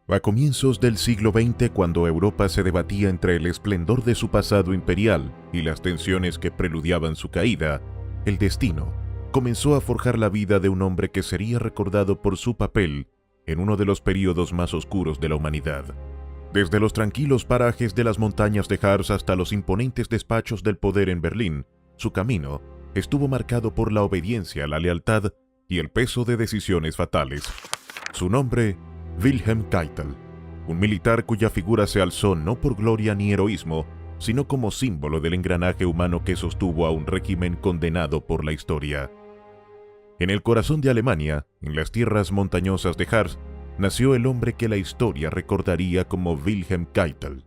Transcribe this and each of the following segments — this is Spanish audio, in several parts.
A comienzos del siglo XX, cuando Europa se debatía entre el esplendor de su pasado imperial y las tensiones que preludiaban su caída, el destino comenzó a forjar la vida de un hombre que sería recordado por su papel en uno de los períodos más oscuros de la humanidad. Desde los tranquilos parajes de las montañas de Harz hasta los imponentes despachos del poder en Berlín, su camino estuvo marcado por la obediencia, la lealtad y el peso de decisiones fatales. Su nombre, Wilhelm Keitel, un militar cuya figura se alzó no por gloria ni heroísmo, sino como símbolo del engranaje humano que sostuvo a un régimen condenado por la historia. En el corazón de Alemania, en las tierras montañosas de Harz, nació el hombre que la historia recordaría como Wilhelm Keitel.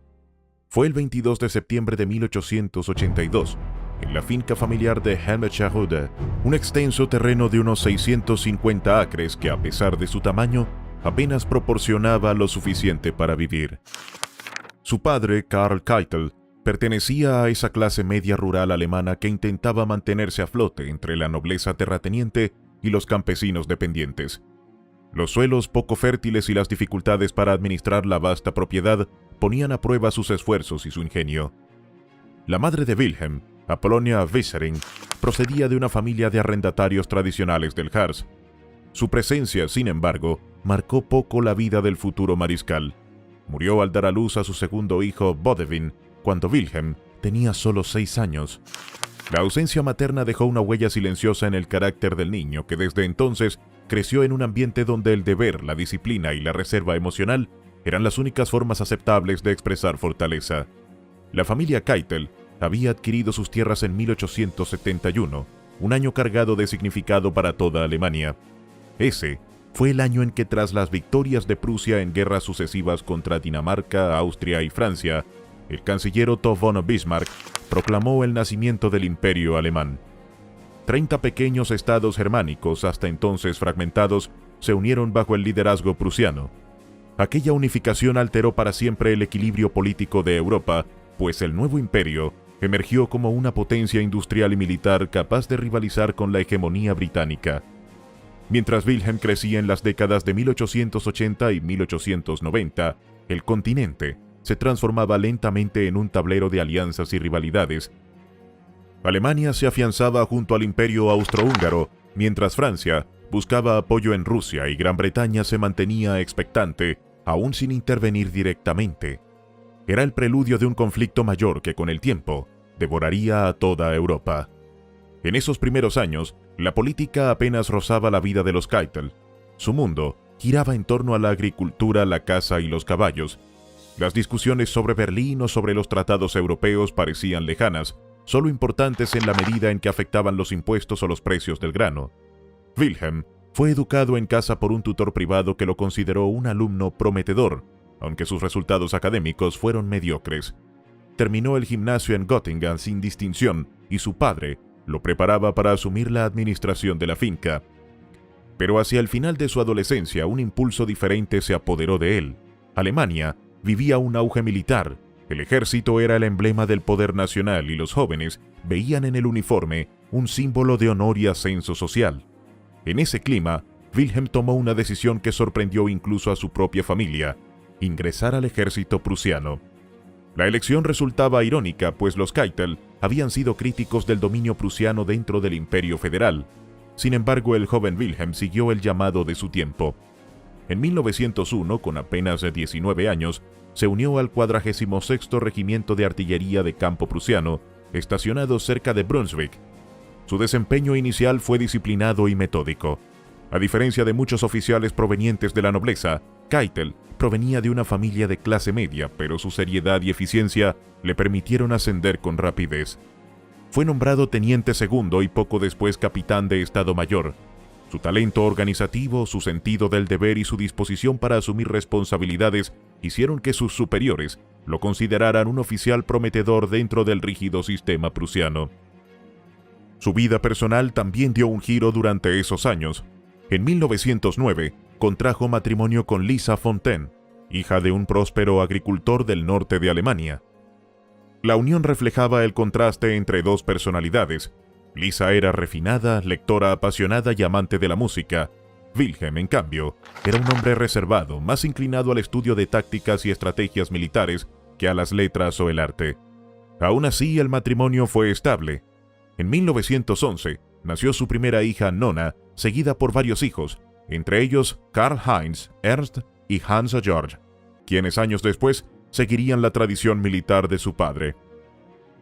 Fue el 22 de septiembre de 1882, en la finca familiar de Helmetscherhude, un extenso terreno de unos 650 acres que, a pesar de su tamaño, apenas proporcionaba lo suficiente para vivir. Su padre, Karl Keitel, pertenecía a esa clase media rural alemana que intentaba mantenerse a flote entre la nobleza terrateniente y los campesinos dependientes. Los suelos poco fértiles y las dificultades para administrar la vasta propiedad ponían a prueba sus esfuerzos y su ingenio. La madre de Wilhelm, Apollonia Wissering, procedía de una familia de arrendatarios tradicionales del Harz. Su presencia, sin embargo, marcó poco la vida del futuro mariscal. Murió al dar a luz a su segundo hijo, Bodewin, cuando Wilhelm tenía solo 6 años. La ausencia materna dejó una huella silenciosa en el carácter del niño, que desde entonces creció en un ambiente donde el deber, la disciplina y la reserva emocional eran las únicas formas aceptables de expresar fortaleza. La familia Keitel había adquirido sus tierras en 1871, un año cargado de significado para toda Alemania. Ese fue el año en que, tras las victorias de Prusia en guerras sucesivas contra Dinamarca, Austria y Francia, el canciller Otto von Bismarck proclamó el nacimiento del Imperio Alemán. 30 pequeños estados germánicos, hasta entonces fragmentados, se unieron bajo el liderazgo prusiano. Aquella unificación alteró para siempre el equilibrio político de Europa, pues el nuevo imperio emergió como una potencia industrial y militar capaz de rivalizar con la hegemonía británica. Mientras Wilhelm crecía en las décadas de 1880 y 1890, el continente se transformaba lentamente en un tablero de alianzas y rivalidades. Alemania se afianzaba junto al Imperio austrohúngaro, mientras Francia buscaba apoyo en Rusia y Gran Bretaña se mantenía expectante, aún sin intervenir directamente. Era el preludio de un conflicto mayor que, con el tiempo, devoraría a toda Europa. En esos primeros años, la política apenas rozaba la vida de los Keitel. Su mundo giraba en torno a la agricultura, la caza y los caballos. Las discusiones sobre Berlín o sobre los tratados europeos parecían lejanas, solo importantes en la medida en que afectaban los impuestos o los precios del grano. Wilhelm fue educado en casa por un tutor privado que lo consideró un alumno prometedor, aunque sus resultados académicos fueron mediocres. Terminó el gimnasio en Göttingen sin distinción y su padre lo preparaba para asumir la administración de la finca. Pero hacia el final de su adolescencia, un impulso diferente se apoderó de él. Alemania vivía un auge militar, el ejército era el emblema del poder nacional y los jóvenes veían en el uniforme un símbolo de honor y ascenso social. En ese clima, Wilhelm tomó una decisión que sorprendió incluso a su propia familia: ingresar al ejército prusiano. La elección resultaba irónica, pues los Keitel habían sido críticos del dominio prusiano dentro del Imperio Federal. Sin embargo, el joven Wilhelm siguió el llamado de su tiempo. En 1901, con apenas 19 años, se unió al 46º Regimiento de Artillería de Campo prusiano, estacionado cerca de Brunswick. Su desempeño inicial fue disciplinado y metódico. A diferencia de muchos oficiales provenientes de la nobleza, Keitel provenía de una familia de clase media, pero su seriedad y eficiencia le permitieron ascender con rapidez. Fue nombrado teniente segundo y poco después capitán de Estado Mayor. Su talento organizativo, su sentido del deber y su disposición para asumir responsabilidades hicieron que sus superiores lo consideraran un oficial prometedor dentro del rígido sistema prusiano. Su vida personal también dio un giro durante esos años. En 1909, contrajo matrimonio con Lisa Fontaine, hija de un próspero agricultor del norte de Alemania. La unión reflejaba el contraste entre dos personalidades. Lisa era refinada, lectora apasionada y amante de la música. Wilhelm, en cambio, era un hombre reservado, más inclinado al estudio de tácticas y estrategias militares que a las letras o el arte. Aún así, el matrimonio fue estable. En 1911 nació su primera hija Nona, seguida por varios hijos, entre ellos Karl-Heinz, Ernst y Hans Georg, quienes años después seguirían la tradición militar de su padre.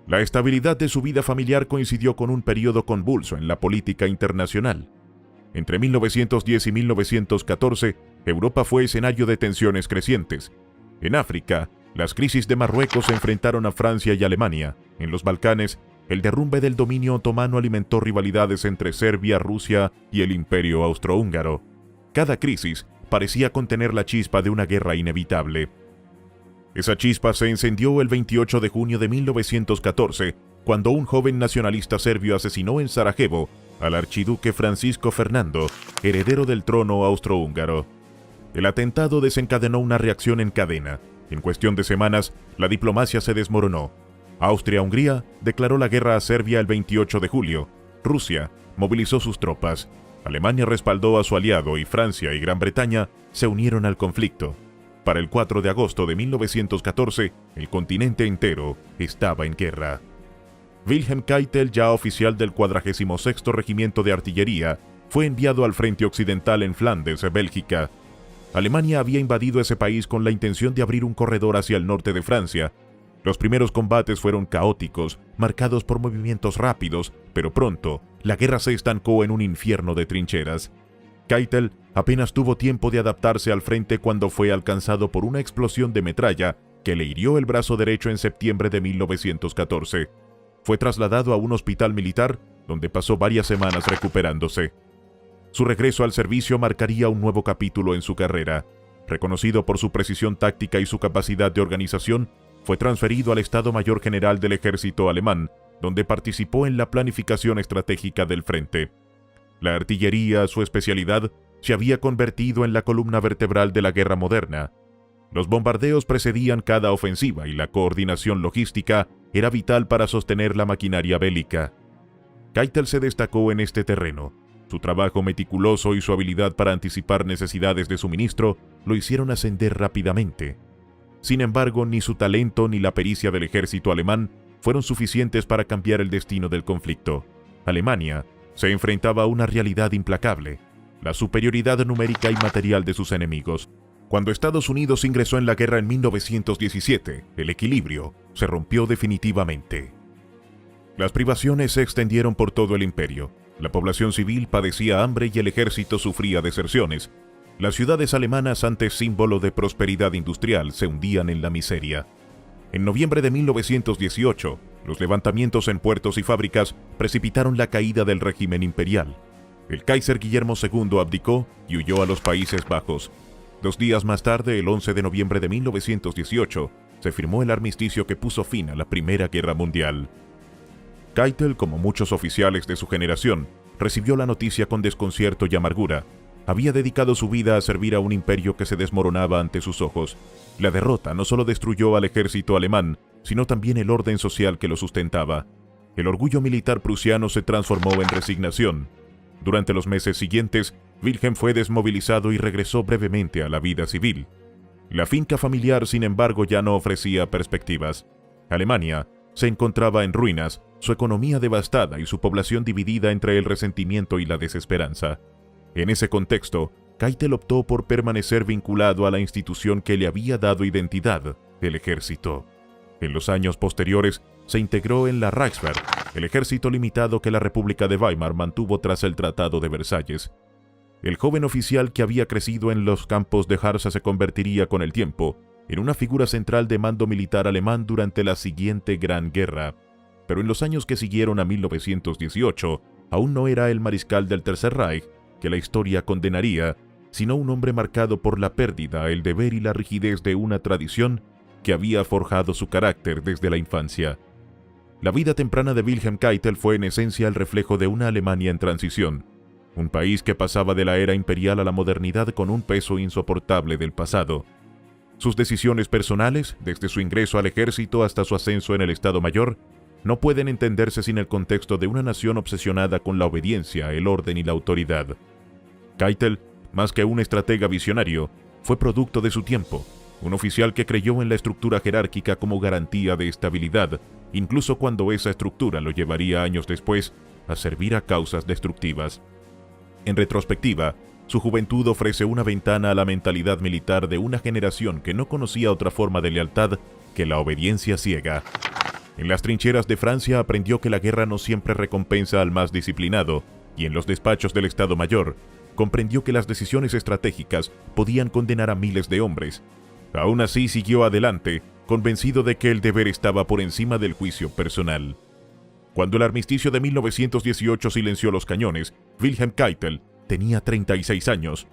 La estabilidad de su vida familiar coincidió con un periodo convulso en la política internacional. Entre 1910 y 1914, Europa fue escenario de tensiones crecientes. En África, las crisis de Marruecos enfrentaron a Francia y Alemania. En los Balcanes, el derrumbe del dominio otomano alimentó rivalidades entre Serbia, Rusia y el Imperio Austrohúngaro. Cada crisis parecía contener la chispa de una guerra inevitable. Esa chispa se encendió el 28 de junio de 1914, cuando un joven nacionalista serbio asesinó en Sarajevo al archiduque Francisco Fernando, heredero del trono austrohúngaro. El atentado desencadenó una reacción en cadena. En cuestión de semanas, la diplomacia se desmoronó. Austria-Hungría declaró la guerra a Serbia el 28 de julio. Rusia movilizó sus tropas. Alemania respaldó a su aliado y Francia y Gran Bretaña se unieron al conflicto. Para el 4 de agosto de 1914, el continente entero estaba en guerra. Wilhelm Keitel, ya oficial del 46º Regimiento de Artillería, fue enviado al frente occidental en Flandes, Bélgica. Alemania había invadido ese país con la intención de abrir un corredor hacia el norte de Francia. Los primeros combates fueron caóticos, marcados por movimientos rápidos, pero pronto, la guerra se estancó en un infierno de trincheras. Keitel apenas tuvo tiempo de adaptarse al frente cuando fue alcanzado por una explosión de metralla que le hirió el brazo derecho en septiembre de 1914. Fue trasladado a un hospital militar, donde pasó varias semanas recuperándose. Su regreso al servicio marcaría un nuevo capítulo en su carrera. Reconocido por su precisión táctica y su capacidad de organización, fue transferido al Estado Mayor General del Ejército Alemán, donde participó en la planificación estratégica del frente. La artillería, su especialidad, se había convertido en la columna vertebral de la guerra moderna. Los bombardeos precedían cada ofensiva y la coordinación logística era vital para sostener la maquinaria bélica. Keitel se destacó en este terreno. Su trabajo meticuloso y su habilidad para anticipar necesidades de suministro lo hicieron ascender rápidamente. Sin embargo, ni su talento ni la pericia del ejército alemán fueron suficientes para cambiar el destino del conflicto. Alemania se enfrentaba a una realidad implacable: la superioridad numérica y material de sus enemigos. Cuando Estados Unidos ingresó en la guerra en 1917, el equilibrio se rompió definitivamente. Las privaciones se extendieron por todo el imperio. La población civil padecía hambre y el ejército sufría deserciones. Las ciudades alemanas, antes símbolo de prosperidad industrial, se hundían en la miseria. En noviembre de 1918, los levantamientos en puertos y fábricas precipitaron la caída del régimen imperial. El Kaiser Guillermo II abdicó y huyó a los Países Bajos. 2 días más tarde, el 11 de noviembre de 1918, se firmó el armisticio que puso fin a la Primera Guerra Mundial. Keitel, como muchos oficiales de su generación, recibió la noticia con desconcierto y amargura. Había dedicado su vida a servir a un imperio que se desmoronaba ante sus ojos. La derrota no solo destruyó al ejército alemán, sino también el orden social que lo sustentaba. El orgullo militar prusiano se transformó en resignación. Durante los meses siguientes, Wilhelm fue desmovilizado y regresó brevemente a la vida civil. La finca familiar, sin embargo, ya no ofrecía perspectivas. Alemania se encontraba en ruinas, su economía devastada y su población dividida entre el resentimiento y la desesperanza. En ese contexto, Keitel optó por permanecer vinculado a la institución que le había dado identidad, el ejército. En los años posteriores, se integró en la Reichswehr, el ejército limitado que la República de Weimar mantuvo tras el Tratado de Versalles. El joven oficial que había crecido en los campos de Harsa se convertiría con el tiempo en una figura central de mando militar alemán durante la siguiente Gran Guerra. Pero en los años que siguieron a 1918, aún no era el mariscal del Tercer Reich que la historia condenaría, sino un hombre marcado por la pérdida, el deber y la rigidez de una tradición que había forjado su carácter desde la infancia. La vida temprana de Wilhelm Keitel fue en esencia el reflejo de una Alemania en transición, un país que pasaba de la era imperial a la modernidad con un peso insoportable del pasado. Sus decisiones personales, desde su ingreso al ejército hasta su ascenso en el Estado Mayor, no pueden entenderse sin el contexto de una nación obsesionada con la obediencia, el orden y la autoridad. Keitel más que un estratega visionario, fue producto de su tiempo, un oficial que creyó en la estructura jerárquica como garantía de estabilidad, incluso cuando esa estructura lo llevaría años después a servir a causas destructivas. En retrospectiva, su juventud ofrece una ventana a la mentalidad militar de una generación que no conocía otra forma de lealtad que la obediencia ciega. En las trincheras de Francia aprendió que la guerra no siempre recompensa al más disciplinado, y en los despachos del Estado Mayor, comprendió que las decisiones estratégicas podían condenar a miles de hombres. Aún así siguió adelante, convencido de que el deber estaba por encima del juicio personal. Cuando el armisticio de 1918 silenció los cañones, Wilhelm Keitel tenía 36 años.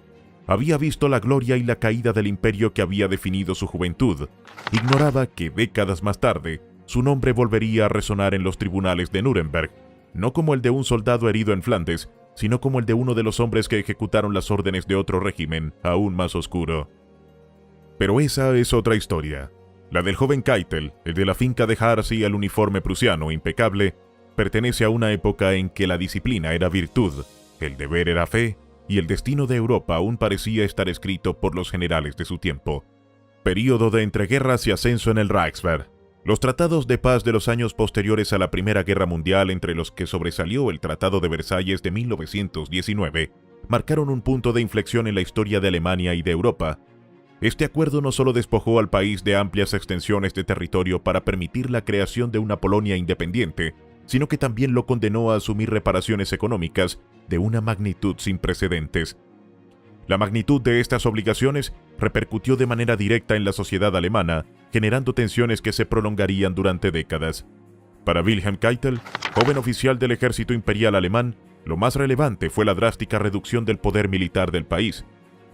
Había visto la gloria y la caída del imperio que había definido su juventud. Ignoraba que décadas más tarde, su nombre volvería a resonar en los tribunales de Nuremberg, no como el de un soldado herido en Flandes, sino como el de uno de los hombres que ejecutaron las órdenes de otro régimen, aún más oscuro. Pero esa es otra historia. La del joven Keitel, el de la finca de Harz y el uniforme prusiano impecable, pertenece a una época en que la disciplina era virtud, el deber era fe, y el destino de Europa aún parecía estar escrito por los generales de su tiempo. Período de entreguerras y ascenso en el Reichswehr. Los tratados de paz de los años posteriores a la Primera Guerra Mundial, entre los que sobresalió el Tratado de Versalles de 1919, marcaron un punto de inflexión en la historia de Alemania y de Europa. Este acuerdo no solo despojó al país de amplias extensiones de territorio para permitir la creación de una Polonia independiente, sino que también lo condenó a asumir reparaciones económicas de una magnitud sin precedentes. La magnitud de estas obligaciones repercutió de manera directa en la sociedad alemana, generando tensiones que se prolongarían durante décadas. Para Wilhelm Keitel, joven oficial del ejército imperial alemán, lo más relevante fue la drástica reducción del poder militar del país.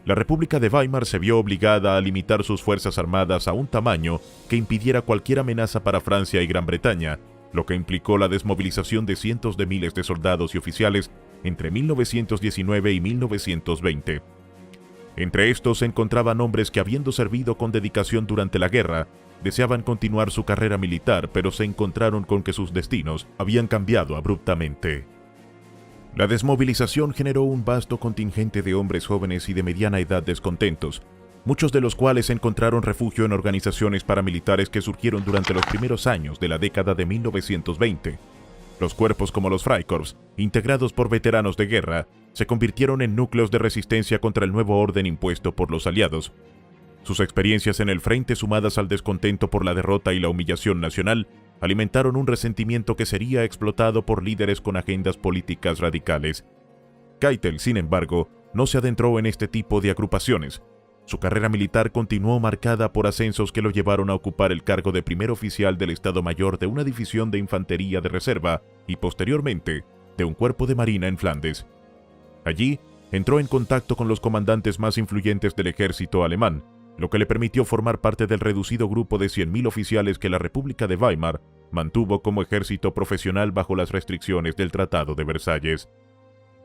La República de Weimar se vio obligada a limitar sus fuerzas armadas a un tamaño que impidiera cualquier amenaza para Francia y Gran Bretaña, lo que implicó la desmovilización de cientos de miles de soldados y oficiales entre 1919 y 1920. Entre estos se encontraban hombres que, habiendo servido con dedicación durante la guerra, deseaban continuar su carrera militar, pero se encontraron con que sus destinos habían cambiado abruptamente. La desmovilización generó un vasto contingente de hombres jóvenes y de mediana edad descontentos, muchos de los cuales encontraron refugio en organizaciones paramilitares que surgieron durante los primeros años de la década de 1920. Los cuerpos como los Freikorps, integrados por veteranos de guerra, se convirtieron en núcleos de resistencia contra el nuevo orden impuesto por los aliados. Sus experiencias en el frente, sumadas al descontento por la derrota y la humillación nacional, alimentaron un resentimiento que sería explotado por líderes con agendas políticas radicales. Keitel, sin embargo, no se adentró en este tipo de agrupaciones. Su carrera militar continuó marcada por ascensos que lo llevaron a ocupar el cargo de primer oficial del Estado Mayor de una división de infantería de reserva y, posteriormente, de un cuerpo de marina en Flandes. Allí, entró en contacto con los comandantes más influyentes del ejército alemán, lo que le permitió formar parte del reducido grupo de 100.000 oficiales que la República de Weimar mantuvo como ejército profesional bajo las restricciones del Tratado de Versalles.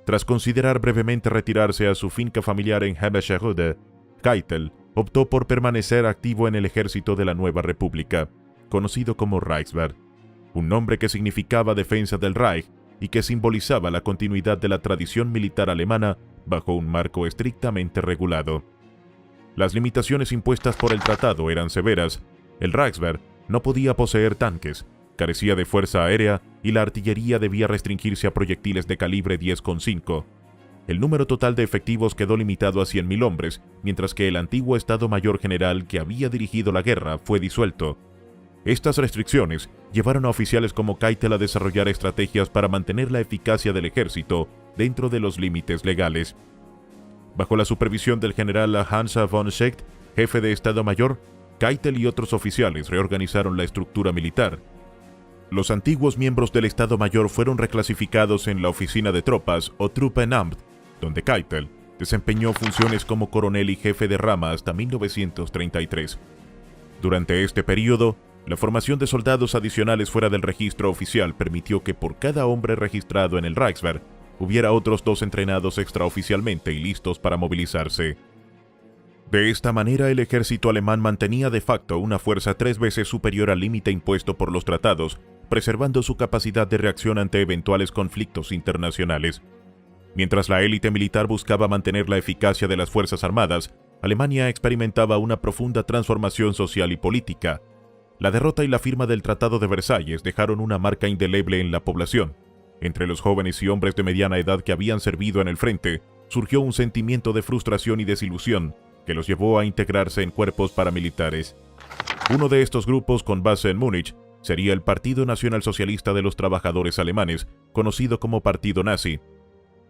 Tras considerar brevemente retirarse a su finca familiar en Hemescherode, Keitel optó por permanecer activo en el ejército de la nueva república, conocido como Reichswehr, un nombre que significaba defensa del Reich y que simbolizaba la continuidad de la tradición militar alemana bajo un marco estrictamente regulado. Las limitaciones impuestas por el tratado eran severas. El Reichswehr no podía poseer tanques, carecía de fuerza aérea y la artillería debía restringirse a proyectiles de calibre 10,5. El número total de efectivos quedó limitado a 100.000 hombres, mientras que el antiguo Estado Mayor General que había dirigido la guerra fue disuelto. Estas restricciones llevaron a oficiales como Keitel a desarrollar estrategias para mantener la eficacia del ejército dentro de los límites legales. Bajo la supervisión del general Hans von Schecht, jefe de Estado Mayor, Keitel y otros oficiales reorganizaron la estructura militar. Los antiguos miembros del Estado Mayor fueron reclasificados en la oficina de tropas o Truppenamt, donde Keitel desempeñó funciones como coronel y jefe de rama hasta 1933. Durante este periodo, la formación de soldados adicionales fuera del registro oficial permitió que por cada hombre registrado en el Reichswehr hubiera otros 2 entrenados extraoficialmente y listos para movilizarse. De esta manera, el ejército alemán mantenía de facto una fuerza 3 veces superior al límite impuesto por los tratados, preservando su capacidad de reacción ante eventuales conflictos internacionales. Mientras la élite militar buscaba mantener la eficacia de las Fuerzas Armadas, Alemania experimentaba una profunda transformación social y política. La derrota y la firma del Tratado de Versalles dejaron una marca indeleble en la población. Entre los jóvenes y hombres de mediana edad que habían servido en el frente, surgió un sentimiento de frustración y desilusión que los llevó a integrarse en cuerpos paramilitares. Uno de estos grupos, con base en Múnich, sería el Partido Nacionalsocialista de los Trabajadores Alemanes, conocido como Partido Nazi.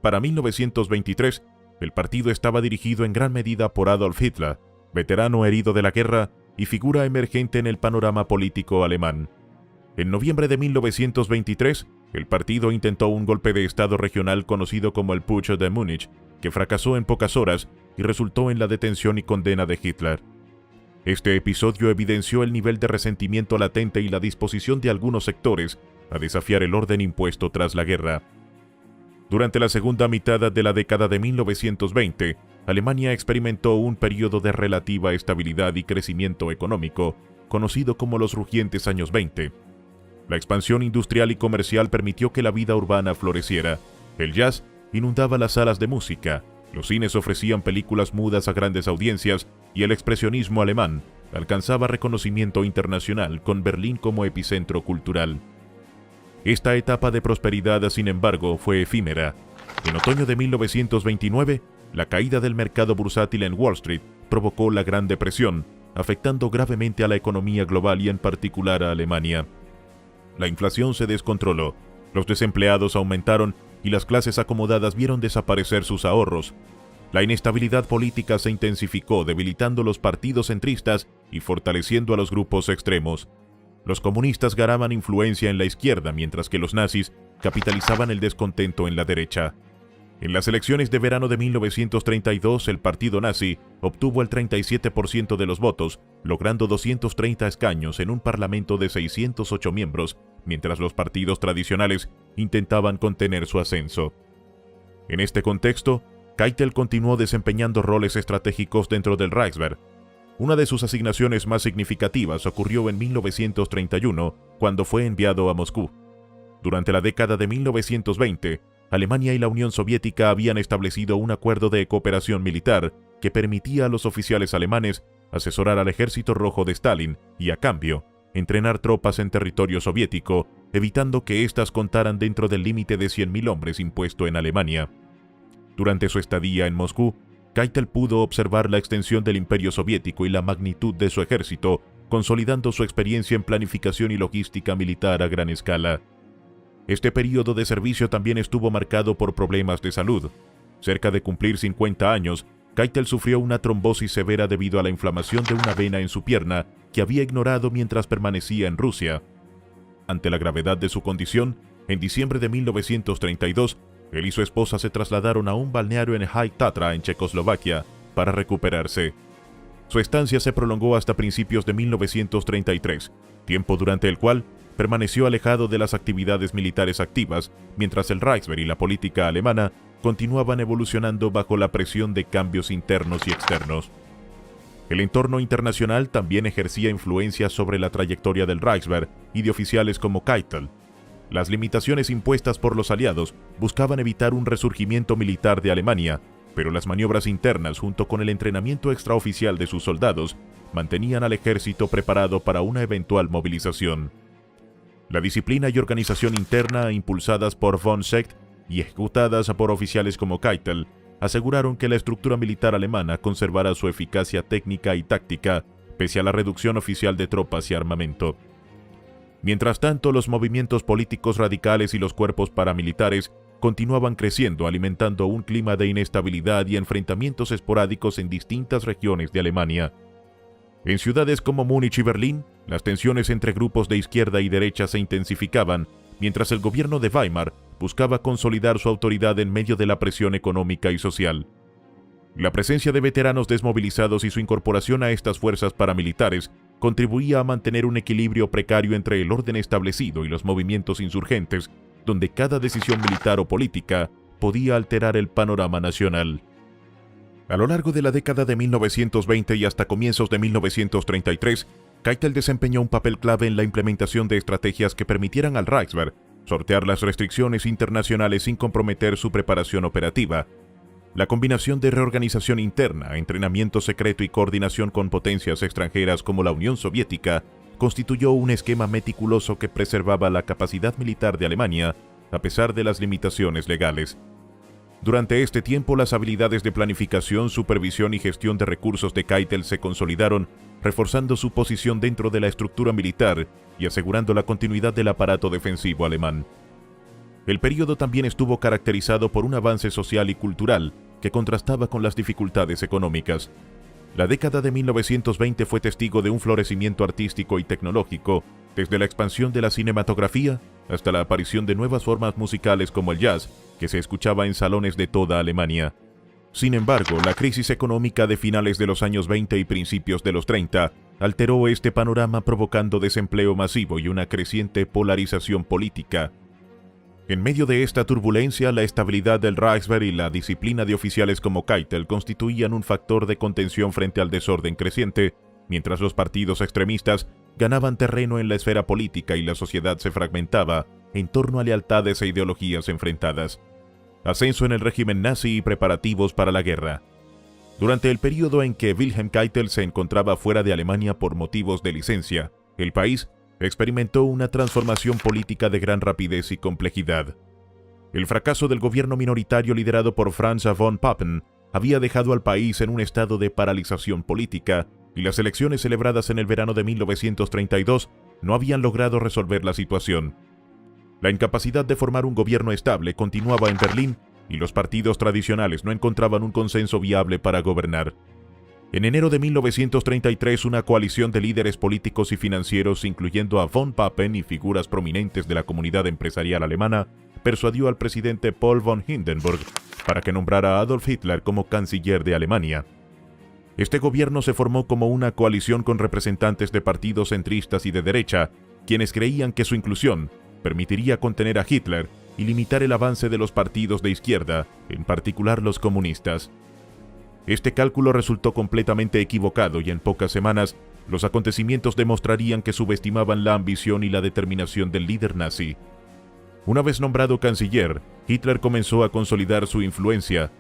Para 1923, el partido estaba dirigido en gran medida por Adolf Hitler, veterano herido de la guerra y figura emergente en el panorama político alemán. En noviembre de 1923, el partido intentó un golpe de Estado regional conocido como el Putsch de Múnich, que fracasó en pocas horas y resultó en la detención y condena de Hitler. Este episodio evidenció el nivel de resentimiento latente y la disposición de algunos sectores a desafiar el orden impuesto tras la guerra. Durante la segunda mitad de la década de 1920, Alemania experimentó un periodo de relativa estabilidad y crecimiento económico, conocido como los rugientes años 20. La expansión industrial y comercial permitió que la vida urbana floreciera. El jazz inundaba las salas de música, los cines ofrecían películas mudas a grandes audiencias y el expresionismo alemán alcanzaba reconocimiento internacional con Berlín como epicentro cultural. Esta etapa de prosperidad, sin embargo, fue efímera. En otoño de 1929, la caída del mercado bursátil en Wall Street provocó la Gran Depresión, afectando gravemente a la economía global y en particular a Alemania. La inflación se descontroló, los desempleados aumentaron y las clases acomodadas vieron desaparecer sus ahorros. La inestabilidad política se intensificó, debilitando los partidos centristas y fortaleciendo a los grupos extremos. Los comunistas ganaban influencia en la izquierda, mientras que los nazis capitalizaban el descontento en la derecha. En las elecciones de verano de 1932, el partido nazi obtuvo el 37% de los votos, logrando 230 escaños en un parlamento de 608 miembros, mientras los partidos tradicionales intentaban contener su ascenso. En este contexto, Keitel continuó desempeñando roles estratégicos dentro del Reichswehr. Una de sus asignaciones más significativas ocurrió en 1931, cuando fue enviado a Moscú. Durante la década de 1920, Alemania y la Unión Soviética habían establecido un acuerdo de cooperación militar que permitía a los oficiales alemanes asesorar al Ejército Rojo de Stalin y, a cambio, entrenar tropas en territorio soviético, evitando que éstas contaran dentro del límite de 100.000 hombres impuesto en Alemania. Durante su estadía en Moscú, Keitel pudo observar la extensión del Imperio Soviético y la magnitud de su ejército, consolidando su experiencia en planificación y logística militar a gran escala. Este periodo de servicio también estuvo marcado por problemas de salud. Cerca de cumplir 50 años, Keitel sufrió una trombosis severa debido a la inflamación de una vena en su pierna que había ignorado mientras permanecía en Rusia. Ante la gravedad de su condición, en diciembre de 1932, él y su esposa se trasladaron a un balneario en High Tatra, en Checoslovaquia, para recuperarse. Su estancia se prolongó hasta principios de 1933, tiempo durante el cual permaneció alejado de las actividades militares activas, mientras el Reichswehr y la política alemana continuaban evolucionando bajo la presión de cambios internos y externos. El entorno internacional también ejercía influencia sobre la trayectoria del Reichswehr y de oficiales como Keitel. Las limitaciones impuestas por los aliados buscaban evitar un resurgimiento militar de Alemania, pero las maniobras internas junto con el entrenamiento extraoficial de sus soldados mantenían al ejército preparado para una eventual movilización. La disciplina y organización interna impulsadas por von Seeckt y ejecutadas por oficiales como Keitel aseguraron que la estructura militar alemana conservara su eficacia técnica y táctica pese a la reducción oficial de tropas y armamento. Mientras tanto, los movimientos políticos radicales y los cuerpos paramilitares continuaban creciendo, alimentando un clima de inestabilidad y enfrentamientos esporádicos en distintas regiones de Alemania. En ciudades como Múnich y Berlín, las tensiones entre grupos de izquierda y derecha se intensificaban, mientras el gobierno de Weimar buscaba consolidar su autoridad en medio de la presión económica y social. La presencia de veteranos desmovilizados y su incorporación a estas fuerzas paramilitares contribuía a mantener un equilibrio precario entre el orden establecido y los movimientos insurgentes, donde cada decisión militar o política podía alterar el panorama nacional. A lo largo de la década de 1920 y hasta comienzos de 1933, Keitel desempeñó un papel clave en la implementación de estrategias que permitieran al Reichswehr sortear las restricciones internacionales sin comprometer su preparación operativa. La combinación de reorganización interna, entrenamiento secreto y coordinación con potencias extranjeras como la Unión Soviética constituyó un esquema meticuloso que preservaba la capacidad militar de Alemania a pesar de las limitaciones legales. Durante este tiempo, las habilidades de planificación, supervisión y gestión de recursos de Keitel se consolidaron, reforzando su posición dentro de la estructura militar y asegurando la continuidad del aparato defensivo alemán. El período también estuvo caracterizado por un avance social y cultural que contrastaba con las dificultades económicas. La década de 1920 fue testigo de un florecimiento artístico y tecnológico, desde la expansión de la cinematografía hasta la aparición de nuevas formas musicales como el jazz, que se escuchaba en salones de toda Alemania. Sin embargo, la crisis económica de finales de los años 20 y principios de los 30 alteró este panorama, provocando desempleo masivo y una creciente polarización política. En medio de esta turbulencia, la estabilidad del Reichswehr y la disciplina de oficiales como Keitel constituían un factor de contención frente al desorden creciente, mientras los partidos extremistas ganaban terreno en la esfera política y la sociedad se fragmentaba en torno a lealtades e ideologías enfrentadas. Ascenso en el régimen nazi y preparativos para la guerra. Durante el periodo en que Wilhelm Keitel se encontraba fuera de Alemania por motivos de licencia, el país experimentó una transformación política de gran rapidez y complejidad. El fracaso del gobierno minoritario liderado por Franz von Papen había dejado al país en un estado de paralización política, y las elecciones celebradas en el verano de 1932 no habían logrado resolver la situación. La incapacidad de formar un gobierno estable continuaba en Berlín, y los partidos tradicionales no encontraban un consenso viable para gobernar. En enero de 1933, una coalición de líderes políticos y financieros, incluyendo a von Papen y figuras prominentes de la comunidad empresarial alemana, persuadió al presidente Paul von Hindenburg para que nombrara a Adolf Hitler como canciller de Alemania. Este gobierno se formó como una coalición con representantes de partidos centristas y de derecha, quienes creían que su inclusión permitiría contener a Hitler y limitar el avance de los partidos de izquierda, en particular los comunistas. Este cálculo resultó completamente equivocado y en pocas semanas los acontecimientos demostrarían que subestimaban la ambición y la determinación del líder nazi. Una vez nombrado canciller, Hitler comenzó a consolidar su influencia.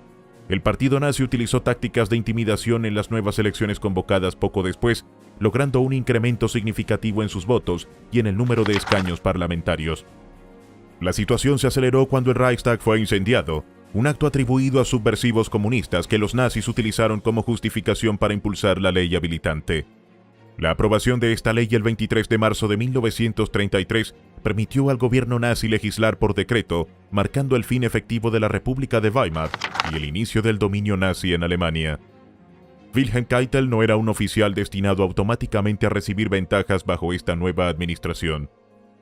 El partido nazi utilizó tácticas de intimidación en las nuevas elecciones convocadas poco después, logrando un incremento significativo en sus votos y en el número de escaños parlamentarios. La situación se aceleró cuando el Reichstag fue incendiado, un acto atribuido a subversivos comunistas que los nazis utilizaron como justificación para impulsar la ley habilitante. La aprobación de esta ley el 23 de marzo de 1933 permitió al gobierno nazi legislar por decreto, marcando el fin efectivo de la República de Weimar y el inicio del dominio nazi en Alemania. Wilhelm Keitel no era un oficial destinado automáticamente a recibir ventajas bajo esta nueva administración.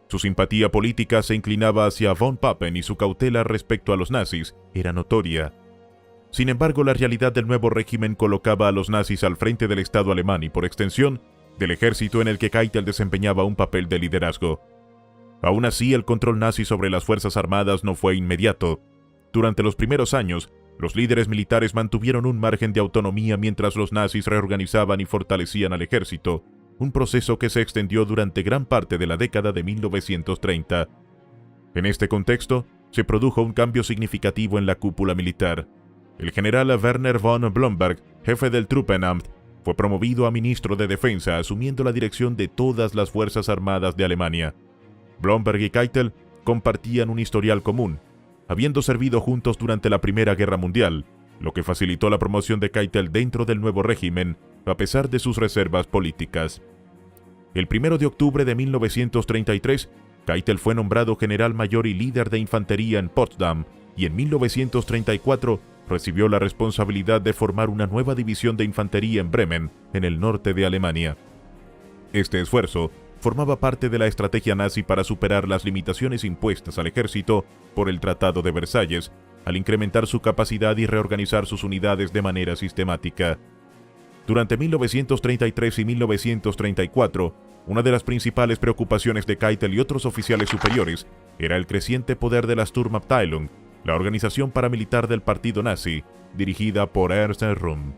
Su simpatía política se inclinaba hacia von Papen y su cautela respecto a los nazis era notoria. Sin embargo, la realidad del nuevo régimen colocaba a los nazis al frente del Estado alemán y, por extensión, del ejército en el que Keitel desempeñaba un papel de liderazgo. Aún así, el control nazi sobre las fuerzas armadas no fue inmediato. Durante los primeros años, los líderes militares mantuvieron un margen de autonomía mientras los nazis reorganizaban y fortalecían al ejército, un proceso que se extendió durante gran parte de la década de 1930. En este contexto, se produjo un cambio significativo en la cúpula militar. El general Werner von Blomberg, jefe del Truppenamt, fue promovido a ministro de Defensa, asumiendo la dirección de todas las fuerzas armadas de Alemania. Blomberg y Keitel compartían un historial común, habiendo servido juntos durante la Primera Guerra Mundial, lo que facilitó la promoción de Keitel dentro del nuevo régimen, a pesar de sus reservas políticas. El 1 de octubre de 1933, Keitel fue nombrado general mayor y líder de infantería en Potsdam, y en 1934 recibió la responsabilidad de formar una nueva división de infantería en Bremen, en el norte de Alemania. Este esfuerzo formaba parte de la estrategia nazi para superar las limitaciones impuestas al ejército por el Tratado de Versalles, al incrementar su capacidad y reorganizar sus unidades de manera sistemática. Durante 1933 y 1934, una de las principales preocupaciones de Keitel y otros oficiales superiores era el creciente poder de la Sturmabteilung, la organización paramilitar del partido nazi, dirigida por Ernst Röhm.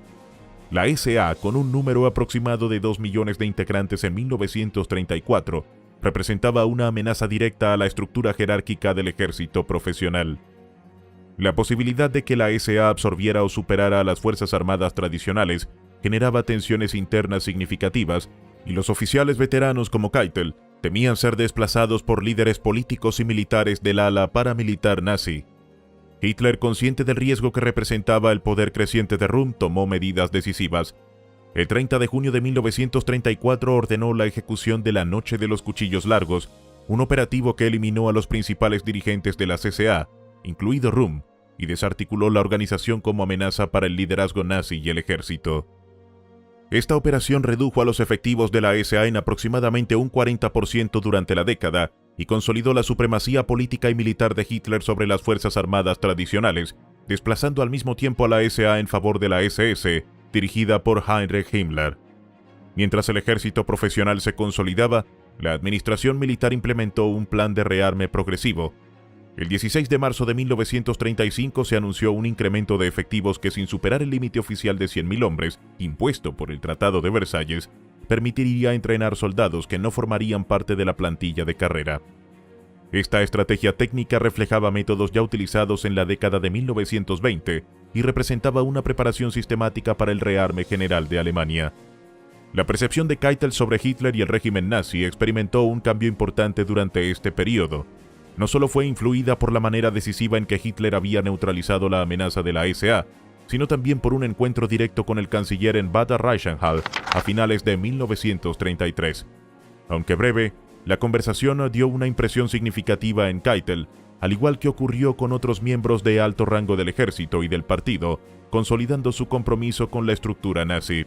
La SA, con un número aproximado de 2 millones de integrantes en 1934, representaba una amenaza directa a la estructura jerárquica del ejército profesional. La posibilidad de que la SA absorbiera o superara a las Fuerzas Armadas tradicionales generaba tensiones internas significativas, y los oficiales veteranos como Keitel temían ser desplazados por líderes políticos y militares del ala paramilitar nazi. Hitler, consciente del riesgo que representaba el poder creciente de Röhm, tomó medidas decisivas. El 30 de junio de 1934 ordenó la ejecución de la Noche de los Cuchillos Largos, un operativo que eliminó a los principales dirigentes de la CSA, incluido Röhm, y desarticuló la organización como amenaza para el liderazgo nazi y el ejército. Esta operación redujo a los efectivos de la SA en aproximadamente un 40% durante la década y consolidó la supremacía política y militar de Hitler sobre las Fuerzas Armadas tradicionales, desplazando al mismo tiempo a la SA en favor de la SS, dirigida por Heinrich Himmler. Mientras el ejército profesional se consolidaba, la administración militar implementó un plan de rearme progresivo. El 16 de marzo de 1935 se anunció un incremento de efectivos que, sin superar el límite oficial de 100.000 hombres, impuesto por el Tratado de Versalles, permitiría entrenar soldados que no formarían parte de la plantilla de carrera. Esta estrategia técnica reflejaba métodos ya utilizados en la década de 1920 y representaba una preparación sistemática para el rearme general de Alemania. La percepción de Keitel sobre Hitler y el régimen nazi experimentó un cambio importante durante este periodo. No solo fue influida por la manera decisiva en que Hitler había neutralizado la amenaza de la SA, sino también por un encuentro directo con el canciller en Bad Reichenhall a finales de 1933. Aunque breve, la conversación dio una impresión significativa en Keitel, al igual que ocurrió con otros miembros de alto rango del ejército y del partido, consolidando su compromiso con la estructura nazi.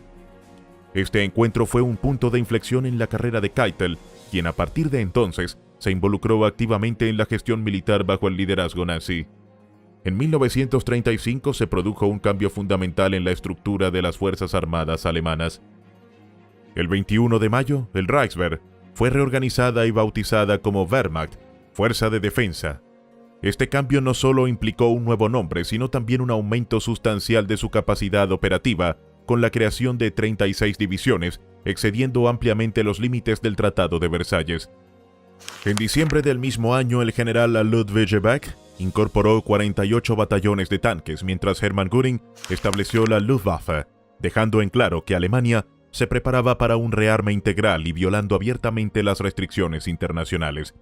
Este encuentro fue un punto de inflexión en la carrera de Keitel, quien a partir de entonces se involucró activamente en la gestión militar bajo el liderazgo nazi. En 1935 se produjo un cambio fundamental en la estructura de las Fuerzas Armadas alemanas. El 21 de mayo, el Reichswehr fue reorganizada y bautizada como Wehrmacht, Fuerza de Defensa. Este cambio no solo implicó un nuevo nombre, sino también un aumento sustancial de su capacidad operativa, con la creación de 36 divisiones, excediendo ampliamente los límites del Tratado de Versalles. En diciembre del mismo año, el general Ludwig Beck incorporó 48 batallones de tanques, mientras Hermann Göring estableció la Luftwaffe, dejando en claro que Alemania se preparaba para un rearme integral y violando abiertamente las restricciones internacionales.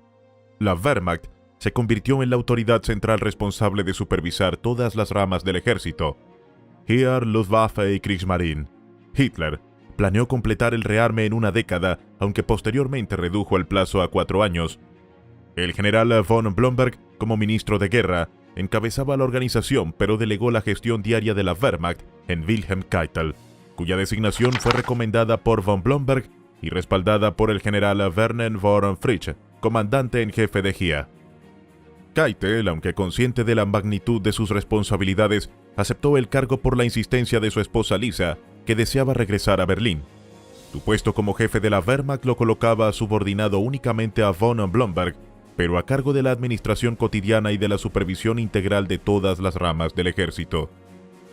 La Wehrmacht se convirtió en la autoridad central responsable de supervisar todas las ramas del ejército: Heer, Luftwaffe y Kriegsmarine. Hitler planeó completar el rearme en una década, aunque posteriormente redujo el plazo a 4 años. El general von Blomberg, como ministro de guerra, encabezaba la organización, pero delegó la gestión diaria de la Wehrmacht en Wilhelm Keitel, cuya designación fue recomendada por von Blomberg y respaldada por el general Werner von Fritsch, comandante en jefe de GIA. Keitel, aunque consciente de la magnitud de sus responsabilidades, aceptó el cargo por la insistencia de su esposa Lisa, que deseaba regresar a Berlín. Su puesto como jefe de la Wehrmacht lo colocaba subordinado únicamente a von Blomberg, pero a cargo de la administración cotidiana y de la supervisión integral de todas las ramas del ejército.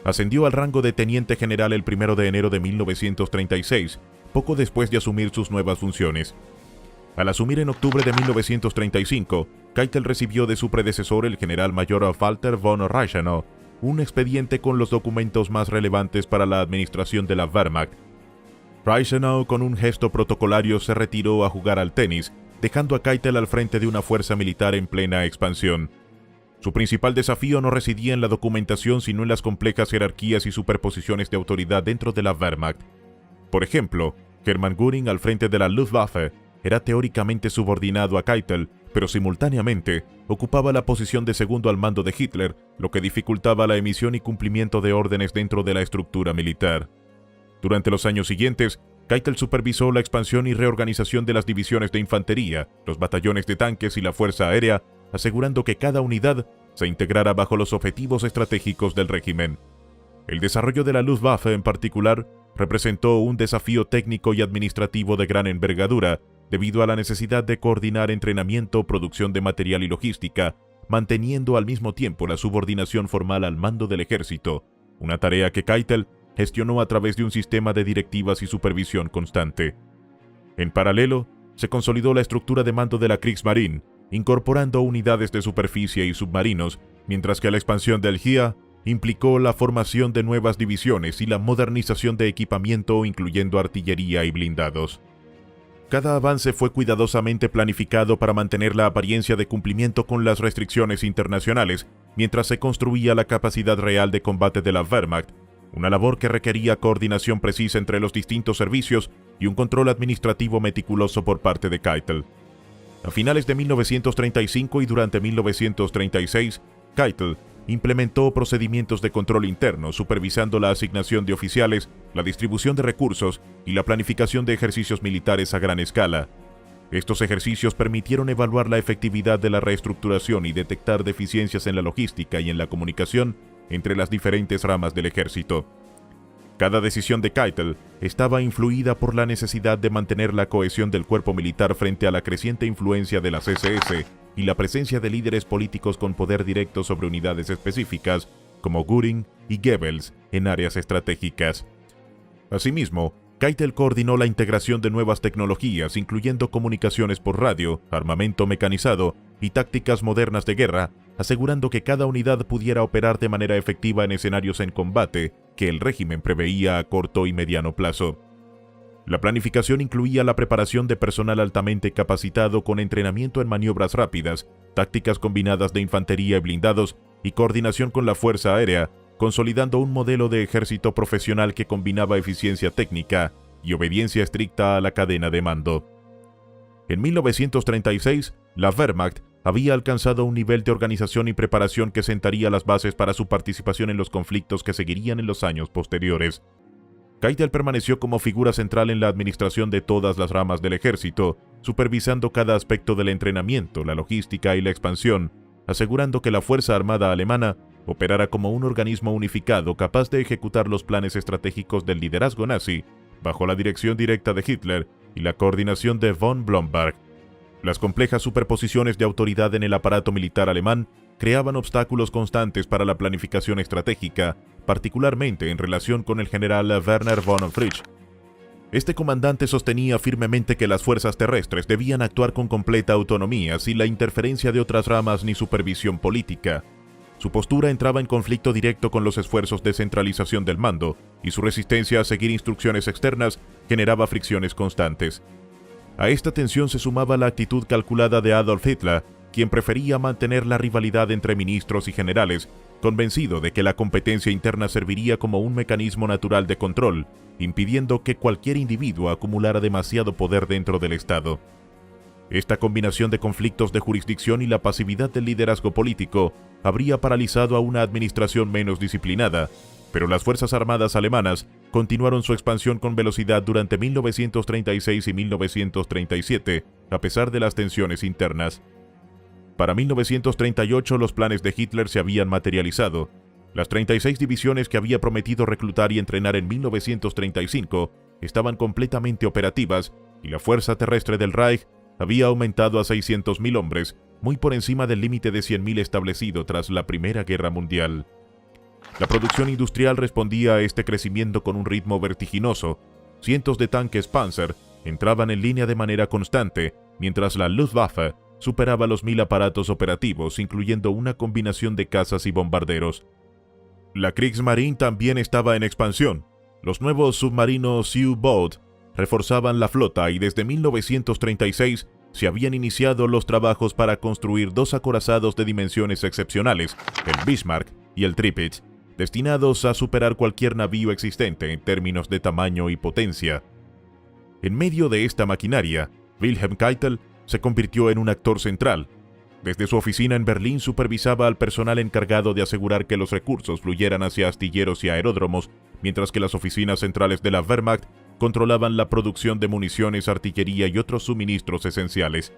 Ascendió al rango de teniente general el 1 de enero de 1936, poco después de asumir sus nuevas funciones. Al asumir en octubre de 1935, Keitel recibió de su predecesor, el general mayor Walter von Reichenau, un expediente con los documentos más relevantes para la administración de la Wehrmacht. Reichenau, con un gesto protocolario, se retiró a jugar al tenis, dejando a Keitel al frente de una fuerza militar en plena expansión. Su principal desafío no residía en la documentación, sino en las complejas jerarquías y superposiciones de autoridad dentro de la Wehrmacht. Por ejemplo, Hermann Göring, al frente de la Luftwaffe, era teóricamente subordinado a Keitel, pero simultáneamente ocupaba la posición de segundo al mando de Hitler, lo que dificultaba la emisión y cumplimiento de órdenes dentro de la estructura militar. Durante los años siguientes, Keitel supervisó la expansión y reorganización de las divisiones de infantería, los batallones de tanques y la fuerza aérea, asegurando que cada unidad se integrara bajo los objetivos estratégicos del régimen. El desarrollo de la Luftwaffe en particular representó un desafío técnico y administrativo de gran envergadura, debido a la necesidad de coordinar entrenamiento, producción de material y logística, manteniendo al mismo tiempo la subordinación formal al mando del ejército, una tarea que Keitel gestionó a través de un sistema de directivas y supervisión constante. En paralelo, se consolidó la estructura de mando de la Kriegsmarine, incorporando unidades de superficie y submarinos, mientras que la expansión del Heer implicó la formación de nuevas divisiones y la modernización de equipamiento, incluyendo artillería y blindados. Cada avance fue cuidadosamente planificado para mantener la apariencia de cumplimiento con las restricciones internacionales, mientras se construía la capacidad real de combate de la Wehrmacht, una labor que requería coordinación precisa entre los distintos servicios y un control administrativo meticuloso por parte de Keitel. A finales de 1935 y durante 1936, Keitel implementó procedimientos de control interno, supervisando la asignación de oficiales, la distribución de recursos y la planificación de ejercicios militares a gran escala. Estos ejercicios permitieron evaluar la efectividad de la reestructuración y detectar deficiencias en la logística y en la comunicación entre las diferentes ramas del ejército. Cada decisión de Keitel estaba influida por la necesidad de mantener la cohesión del cuerpo militar frente a la creciente influencia de las SS y la presencia de líderes políticos con poder directo sobre unidades específicas, como Göring y Goebbels, en áreas estratégicas. Asimismo, Keitel coordinó la integración de nuevas tecnologías, incluyendo comunicaciones por radio, armamento mecanizado y tácticas modernas de guerra, asegurando que cada unidad pudiera operar de manera efectiva en escenarios en combate que el régimen preveía a corto y mediano plazo. La planificación incluía la preparación de personal altamente capacitado con entrenamiento en maniobras rápidas, tácticas combinadas de infantería y blindados y coordinación con la Fuerza Aérea, consolidando un modelo de ejército profesional que combinaba eficiencia técnica y obediencia estricta a la cadena de mando. En 1936, la Wehrmacht había alcanzado un nivel de organización y preparación que sentaría las bases para su participación en los conflictos que seguirían en los años posteriores. Keitel permaneció como figura central en la administración de todas las ramas del ejército, supervisando cada aspecto del entrenamiento, la logística y la expansión, asegurando que la Fuerza Armada Alemana operara como un organismo unificado capaz de ejecutar los planes estratégicos del liderazgo nazi, bajo la dirección directa de Hitler y la coordinación de von Blomberg. Las complejas superposiciones de autoridad en el aparato militar alemán creaban obstáculos constantes para la planificación estratégica, particularmente en relación con el general Werner von Fritsch. Este comandante sostenía firmemente que las fuerzas terrestres debían actuar con completa autonomía, sin la interferencia de otras ramas ni supervisión política. Su postura entraba en conflicto directo con los esfuerzos de centralización del mando, y su resistencia a seguir instrucciones externas generaba fricciones constantes. A esta tensión se sumaba la actitud calculada de Adolf Hitler, quien prefería mantener la rivalidad entre ministros y generales, convencido de que la competencia interna serviría como un mecanismo natural de control, impidiendo que cualquier individuo acumulara demasiado poder dentro del Estado. Esta combinación de conflictos de jurisdicción y la pasividad del liderazgo político habría paralizado a una administración menos disciplinada, pero las Fuerzas Armadas alemanas continuaron su expansión con velocidad durante 1936 y 1937, a pesar de las tensiones internas. Para 1938 los planes de Hitler se habían materializado. Las 36 divisiones que había prometido reclutar y entrenar en 1935 estaban completamente operativas y la fuerza terrestre del Reich había aumentado a 600.000 hombres, muy por encima del límite de 100.000 establecido tras la Primera Guerra Mundial. La producción industrial respondía a este crecimiento con un ritmo vertiginoso. Cientos de tanques Panzer entraban en línea de manera constante, mientras la Luftwaffe superaba los 1.000 aparatos operativos, incluyendo una combinación de cazas y bombarderos. La Kriegsmarine también estaba en expansión. Los nuevos submarinos U-Boot reforzaban la flota y desde 1936 se habían iniciado los trabajos para construir dos acorazados de dimensiones excepcionales, el Bismarck y el Tirpitz, destinados a superar cualquier navío existente en términos de tamaño y potencia. En medio de esta maquinaria, Wilhelm Keitel se convirtió en un actor central. Desde su oficina en Berlín supervisaba al personal encargado de asegurar que los recursos fluyeran hacia astilleros y aeródromos, mientras que las oficinas centrales de la Wehrmacht controlaban la producción de municiones, artillería y otros suministros esenciales.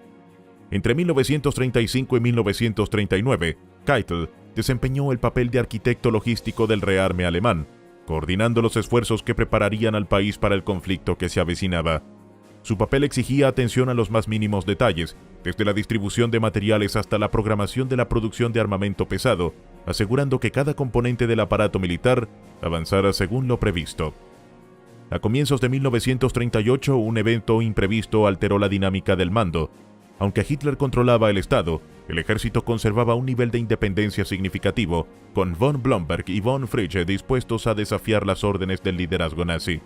Entre 1935 y 1939, Keitel desempeñó el papel de arquitecto logístico del rearme alemán, coordinando los esfuerzos que prepararían al país para el conflicto que se avecinaba. Su papel exigía atención a los más mínimos detalles, desde la distribución de materiales hasta la programación de la producción de armamento pesado, asegurando que cada componente del aparato militar avanzara según lo previsto. A comienzos de 1938, un evento imprevisto alteró la dinámica del mando. Aunque Hitler controlaba el Estado, el ejército conservaba un nivel de independencia significativo, con von Blomberg y von Fritsch dispuestos a desafiar las órdenes del liderazgo nazi.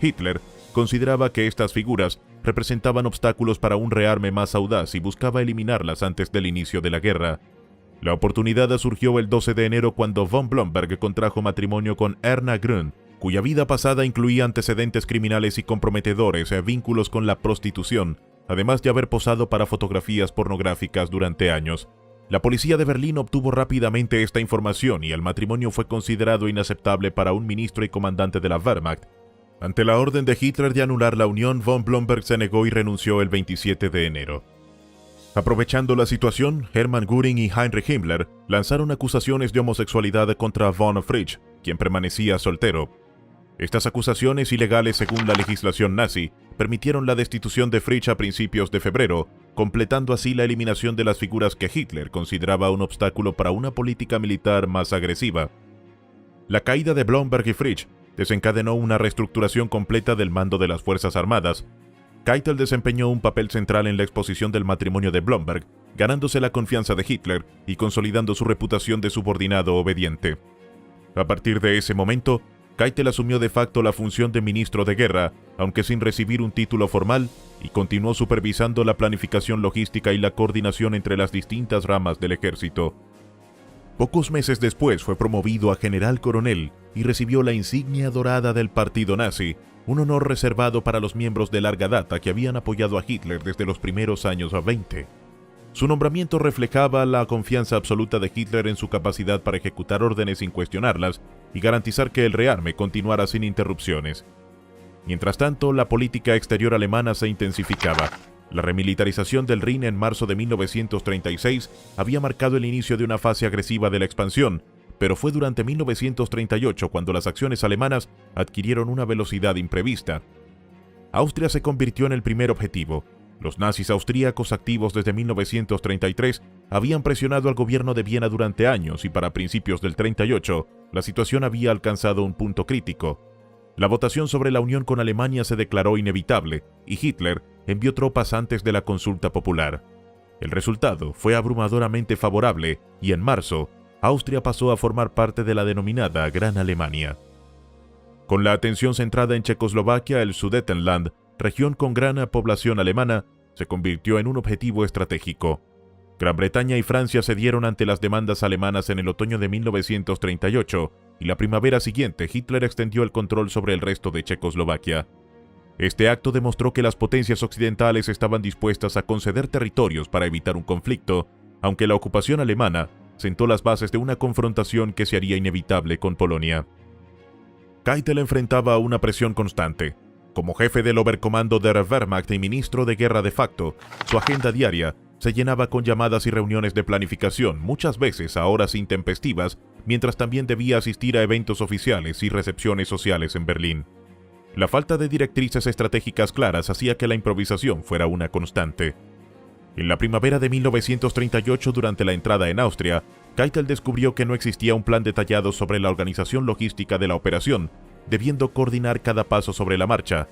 Hitler consideraba que estas figuras representaban obstáculos para un rearme más audaz y buscaba eliminarlas antes del inicio de la guerra. La oportunidad surgió el 12 de enero cuando von Blomberg contrajo matrimonio con Erna Grün, cuya vida pasada incluía antecedentes criminales y comprometedores, vínculos con la prostitución, además de haber posado para fotografías pornográficas durante años. La policía de Berlín obtuvo rápidamente esta información y el matrimonio fue considerado inaceptable para un ministro y comandante de la Wehrmacht. Ante la orden de Hitler de anular la unión, von Blomberg se negó y renunció el 27 de enero. Aprovechando la situación, Hermann Göring y Heinrich Himmler lanzaron acusaciones de homosexualidad contra von Fritsch, quien permanecía soltero. Estas acusaciones, ilegales según la legislación nazi, permitieron la destitución de Fritsch a principios de febrero, completando así la eliminación de las figuras que Hitler consideraba un obstáculo para una política militar más agresiva. La caída de Blomberg y Fritsch desencadenó una reestructuración completa del mando de las Fuerzas Armadas. Keitel desempeñó un papel central en la exposición del matrimonio de Blomberg, ganándose la confianza de Hitler y consolidando su reputación de subordinado obediente. A partir de ese momento, Keitel asumió de facto la función de ministro de guerra, aunque sin recibir un título formal, y continuó supervisando la planificación logística y la coordinación entre las distintas ramas del ejército. Pocos meses después fue promovido a general coronel y recibió la insignia dorada del partido nazi, un honor reservado para los miembros de larga data que habían apoyado a Hitler desde los primeros años 20. Su nombramiento reflejaba la confianza absoluta de Hitler en su capacidad para ejecutar órdenes sin cuestionarlas y garantizar que el rearme continuara sin interrupciones. Mientras tanto, la política exterior alemana se intensificaba. La remilitarización del Rin en marzo de 1936 había marcado el inicio de una fase agresiva de la expansión, pero fue durante 1938 cuando las acciones alemanas adquirieron una velocidad imprevista. Austria se convirtió en el primer objetivo. Los nazis austríacos activos desde 1933 habían presionado al gobierno de Viena durante años y para principios del 38, la situación había alcanzado un punto crítico. La votación sobre la unión con Alemania se declaró inevitable y Hitler envió tropas antes de la consulta popular. El resultado fue abrumadoramente favorable y en marzo, Austria pasó a formar parte de la denominada Gran Alemania. Con la atención centrada en Checoslovaquia, el Sudetenland, región con gran población alemana, se convirtió en un objetivo estratégico. Gran Bretaña y Francia cedieron ante las demandas alemanas en el otoño de 1938 y la primavera siguiente Hitler extendió el control sobre el resto de Checoslovaquia. Este acto demostró que las potencias occidentales estaban dispuestas a conceder territorios para evitar un conflicto, aunque la ocupación alemana sentó las bases de una confrontación que se haría inevitable con Polonia. Keitel enfrentaba una presión constante. Como jefe del Oberkommando der Wehrmacht y ministro de guerra de facto, su agenda diaria se llenaba con llamadas y reuniones de planificación, muchas veces a horas intempestivas, mientras también debía asistir a eventos oficiales y recepciones sociales en Berlín. La falta de directrices estratégicas claras hacía que la improvisación fuera una constante. En la primavera de 1938, durante la entrada en Austria, Keitel descubrió que no existía un plan detallado sobre la organización logística de la operación, debiendo coordinar cada paso sobre la marcha.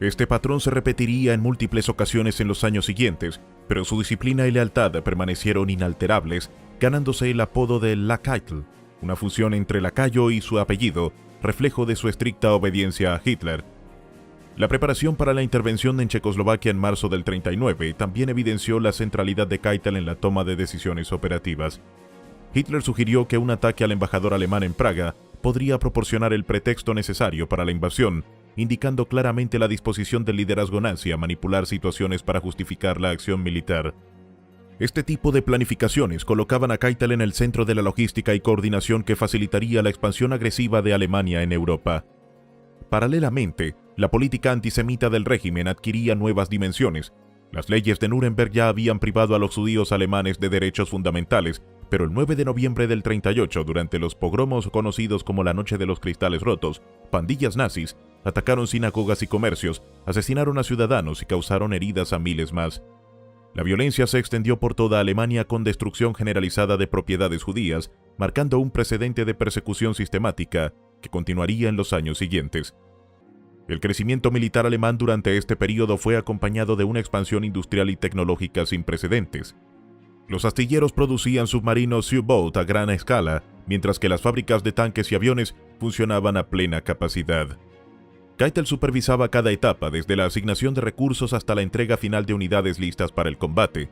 Este patrón se repetiría en múltiples ocasiones en los años siguientes, pero su disciplina y lealtad permanecieron inalterables, ganándose el apodo de La Keitel, una fusión entre lacayo y su apellido, reflejo de su estricta obediencia a Hitler. La preparación para la intervención en Checoslovaquia en marzo del 39 también evidenció la centralidad de Keitel en la toma de decisiones operativas. Hitler sugirió que un ataque al embajador alemán en Praga podría proporcionar el pretexto necesario para la invasión, indicando claramente la disposición del liderazgo nazi a manipular situaciones para justificar la acción militar. Este tipo de planificaciones colocaban a Keitel en el centro de la logística y coordinación que facilitaría la expansión agresiva de Alemania en Europa. Paralelamente, la política antisemita del régimen adquiría nuevas dimensiones. Las leyes de Nuremberg ya habían privado a los judíos alemanes de derechos fundamentales, pero el 9 de noviembre del 38, durante los pogromos conocidos como la Noche de los Cristales Rotos, pandillas nazis atacaron sinagogas y comercios, asesinaron a ciudadanos y causaron heridas a miles más. La violencia se extendió por toda Alemania con destrucción generalizada de propiedades judías, marcando un precedente de persecución sistemática que continuaría en los años siguientes. El crecimiento militar alemán durante este período fue acompañado de una expansión industrial y tecnológica sin precedentes. Los astilleros producían submarinos U-Boat a gran escala, mientras que las fábricas de tanques y aviones funcionaban a plena capacidad. Keitel supervisaba cada etapa, desde la asignación de recursos hasta la entrega final de unidades listas para el combate.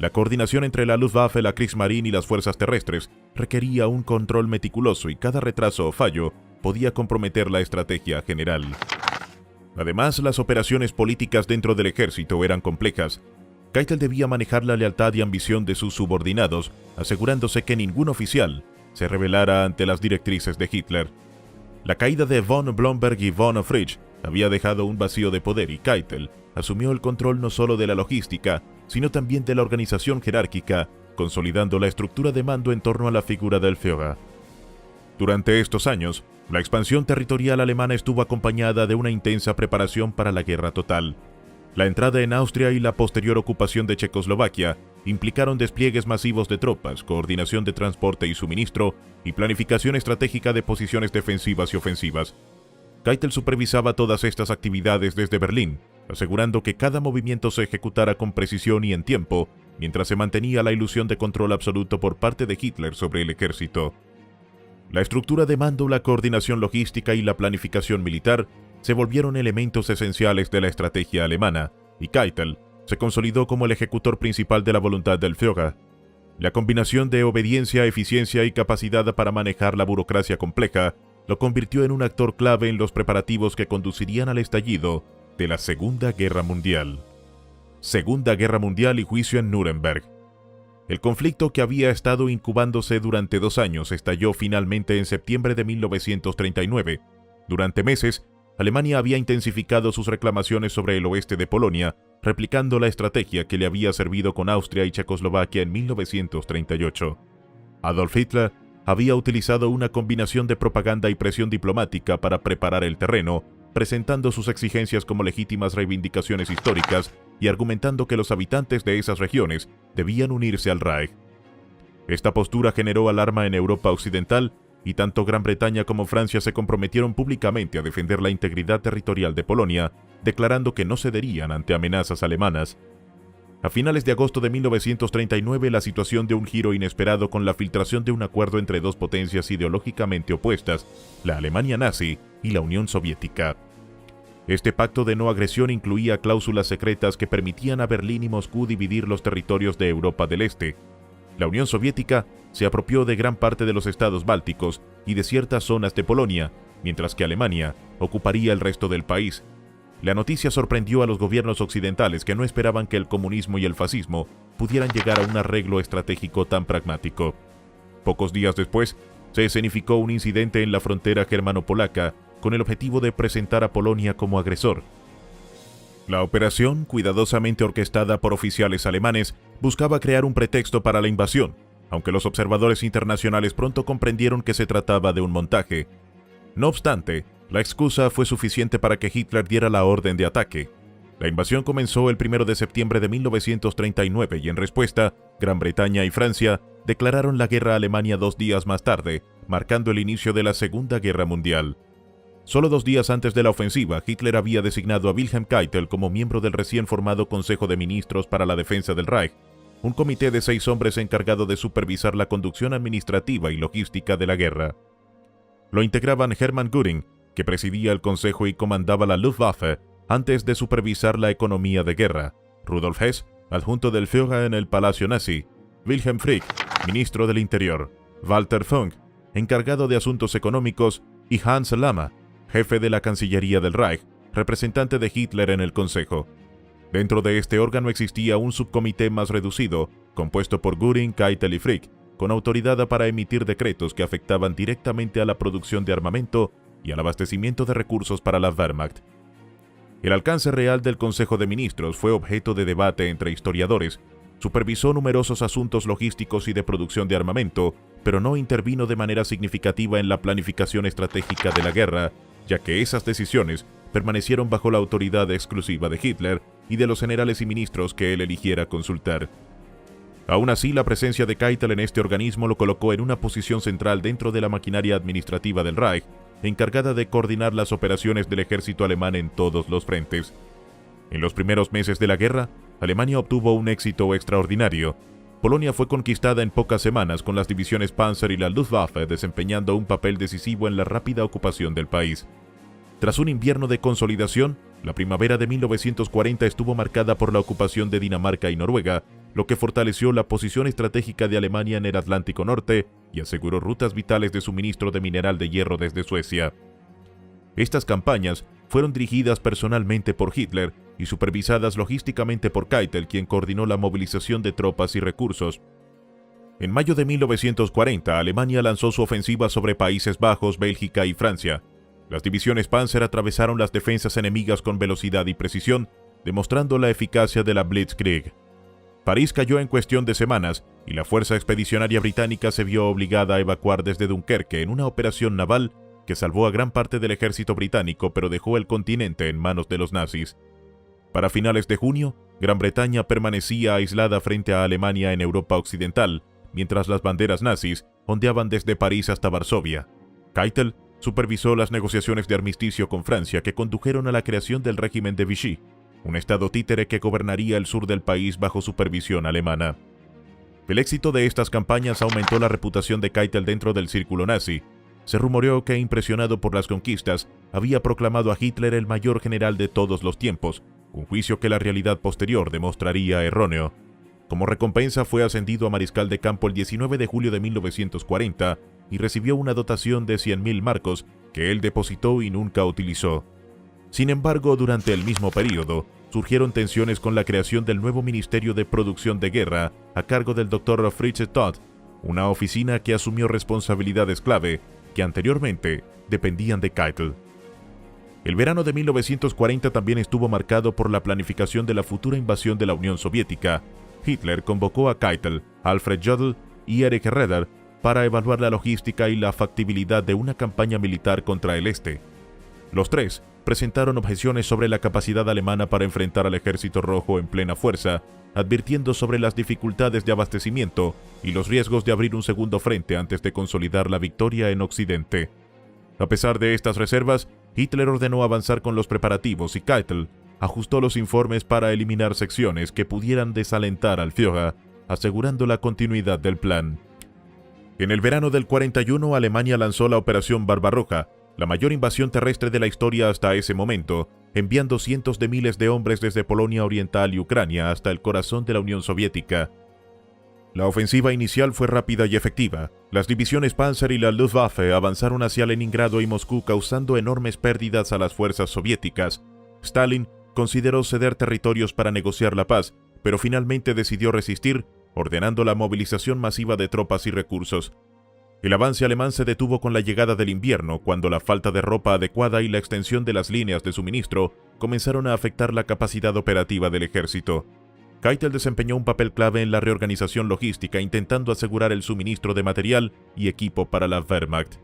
La coordinación entre la Luftwaffe, la Kriegsmarine y las fuerzas terrestres requería un control meticuloso y cada retraso o fallo podía comprometer la estrategia general. Además, las operaciones políticas dentro del ejército eran complejas. Keitel debía manejar la lealtad y ambición de sus subordinados, asegurándose que ningún oficial se rebelara ante las directrices de Hitler. La caída de von Blomberg y von Fritsch había dejado un vacío de poder y Keitel asumió el control no solo de la logística, sino también de la organización jerárquica, consolidando la estructura de mando en torno a la figura del Führer. Durante estos años, la expansión territorial alemana estuvo acompañada de una intensa preparación para la guerra total. La entrada en Austria y la posterior ocupación de Checoslovaquia implicaron despliegues masivos de tropas, coordinación de transporte y suministro, y planificación estratégica de posiciones defensivas y ofensivas. Keitel supervisaba todas estas actividades desde Berlín, asegurando que cada movimiento se ejecutara con precisión y en tiempo, mientras se mantenía la ilusión de control absoluto por parte de Hitler sobre el ejército. La estructura de mando, la coordinación logística y la planificación militar se volvieron elementos esenciales de la estrategia alemana, y Keitel se consolidó como el ejecutor principal de la voluntad del Führer. La combinación de obediencia, eficiencia y capacidad para manejar la burocracia compleja lo convirtió en un actor clave en los preparativos que conducirían al estallido de la Segunda Guerra Mundial. Segunda Guerra Mundial y juicio en Nuremberg. El conflicto, que había estado incubándose durante 2 años, estalló finalmente en septiembre de 1939. Durante meses, Alemania había intensificado sus reclamaciones sobre el oeste de Polonia, replicando la estrategia que le había servido con Austria y Checoslovaquia en 1938. Adolf Hitler había utilizado una combinación de propaganda y presión diplomática para preparar el terreno, presentando sus exigencias como legítimas reivindicaciones históricas y argumentando que los habitantes de esas regiones debían unirse al Reich. Esta postura generó alarma en Europa Occidental, y tanto Gran Bretaña como Francia se comprometieron públicamente a defender la integridad territorial de Polonia, declarando que no cederían ante amenazas alemanas. A finales de agosto de 1939, la situación dio un giro inesperado con la filtración de un acuerdo entre dos potencias ideológicamente opuestas, la Alemania nazi y la Unión Soviética. Este pacto de no agresión incluía cláusulas secretas que permitían a Berlín y Moscú dividir los territorios de Europa del Este. La Unión Soviética se apropió de gran parte de los estados bálticos y de ciertas zonas de Polonia, mientras que Alemania ocuparía el resto del país. La noticia sorprendió a los gobiernos occidentales, que no esperaban que el comunismo y el fascismo pudieran llegar a un arreglo estratégico tan pragmático. Pocos días después, se escenificó un incidente en la frontera germano-polaca con el objetivo de presentar a Polonia como agresor. La operación, cuidadosamente orquestada por oficiales alemanes, buscaba crear un pretexto para la invasión, aunque los observadores internacionales pronto comprendieron que se trataba de un montaje. No obstante, la excusa fue suficiente para que Hitler diera la orden de ataque. La invasión comenzó el 1 de septiembre de 1939 y en respuesta, Gran Bretaña y Francia declararon la guerra a Alemania 2 días más tarde, marcando el inicio de la Segunda Guerra Mundial. Solo 2 días antes de la ofensiva, Hitler había designado a Wilhelm Keitel como miembro del recién formado Consejo de Ministros para la Defensa del Reich, un comité de 6 hombres encargado de supervisar la conducción administrativa y logística de la guerra. Lo integraban Hermann Göring, que presidía el Consejo y comandaba la Luftwaffe antes de supervisar la economía de guerra, Rudolf Hess, adjunto del Führer en el Palacio Nazi, Wilhelm Frick, ministro del Interior, Walter Funk, encargado de asuntos económicos, y Hans Lama, jefe de la Cancillería del Reich, representante de Hitler en el Consejo. Dentro de este órgano existía un subcomité más reducido, compuesto por Göring, Keitel y Frick, con autoridad para emitir decretos que afectaban directamente a la producción de armamento y al abastecimiento de recursos para la Wehrmacht. El alcance real del Consejo de Ministros fue objeto de debate entre historiadores. Supervisó numerosos asuntos logísticos y de producción de armamento, pero no intervino de manera significativa en la planificación estratégica de la guerra, ya que esas decisiones permanecieron bajo la autoridad exclusiva de Hitler y de los generales y ministros que él eligiera consultar. Aún así, la presencia de Keitel en este organismo lo colocó en una posición central dentro de la maquinaria administrativa del Reich, encargada de coordinar las operaciones del ejército alemán en todos los frentes. En los primeros meses de la guerra, Alemania obtuvo un éxito extraordinario. Polonia fue conquistada en pocas semanas, con las divisiones Panzer y la Luftwaffe desempeñando un papel decisivo en la rápida ocupación del país. Tras un invierno de consolidación, la primavera de 1940 estuvo marcada por la ocupación de Dinamarca y Noruega, lo que fortaleció la posición estratégica de Alemania en el Atlántico Norte y aseguró rutas vitales de suministro de mineral de hierro desde Suecia. Estas campañas fueron dirigidas personalmente por Hitler y supervisadas logísticamente por Keitel, quien coordinó la movilización de tropas y recursos. En mayo de 1940, Alemania lanzó su ofensiva sobre Países Bajos, Bélgica y Francia. Las divisiones Panzer atravesaron las defensas enemigas con velocidad y precisión, demostrando la eficacia de la Blitzkrieg. París cayó en cuestión de semanas y la fuerza expedicionaria británica se vio obligada a evacuar desde Dunkerque en una operación naval que salvó a gran parte del ejército británico, pero dejó el continente en manos de los nazis. Para finales de junio, Gran Bretaña permanecía aislada frente a Alemania en Europa Occidental, mientras las banderas nazis ondeaban desde París hasta Varsovia. Keitel supervisó las negociaciones de armisticio con Francia que condujeron a la creación del régimen de Vichy, un estado títere que gobernaría el sur del país bajo supervisión alemana. El éxito de estas campañas aumentó la reputación de Keitel dentro del círculo nazi. Se rumoreó que, impresionado por las conquistas, había proclamado a Hitler el mayor general de todos los tiempos, un juicio que la realidad posterior demostraría erróneo. Como recompensa fue ascendido a mariscal de campo el 19 de julio de 1940 y recibió una dotación de 100.000 marcos que él depositó y nunca utilizó. Sin embargo, durante el mismo periodo, surgieron tensiones con la creación del nuevo Ministerio de Producción de Guerra a cargo del Dr. Fritz Todt, una oficina que asumió responsabilidades clave que anteriormente dependían de Keitel. El verano de 1940 también estuvo marcado por la planificación de la futura invasión de la Unión Soviética. Hitler convocó a Keitel, Alfred Jodl y Erich Raeder para evaluar la logística y la factibilidad de una campaña militar contra el este. Los tres presentaron objeciones sobre la capacidad alemana para enfrentar al Ejército Rojo en plena fuerza, advirtiendo sobre las dificultades de abastecimiento y los riesgos de abrir un segundo frente antes de consolidar la victoria en Occidente. A pesar de estas reservas, Hitler ordenó avanzar con los preparativos y Keitel ajustó los informes para eliminar secciones que pudieran desalentar al Führer, asegurando la continuidad del plan. En el verano del 41, Alemania lanzó la Operación Barbarroja, la mayor invasión terrestre de la historia hasta ese momento, enviando cientos de miles de hombres desde Polonia Oriental y Ucrania hasta el corazón de la Unión Soviética. La ofensiva inicial fue rápida y efectiva. Las divisiones Panzer y la Luftwaffe avanzaron hacia Leningrado y Moscú, causando enormes pérdidas a las fuerzas soviéticas. Stalin consideró ceder territorios para negociar la paz, pero finalmente decidió resistir, ordenando la movilización masiva de tropas y recursos. El avance alemán se detuvo con la llegada del invierno, cuando la falta de ropa adecuada y la extensión de las líneas de suministro comenzaron a afectar la capacidad operativa del ejército. Keitel desempeñó un papel clave en la reorganización logística, intentando asegurar el suministro de material y equipo para la Wehrmacht.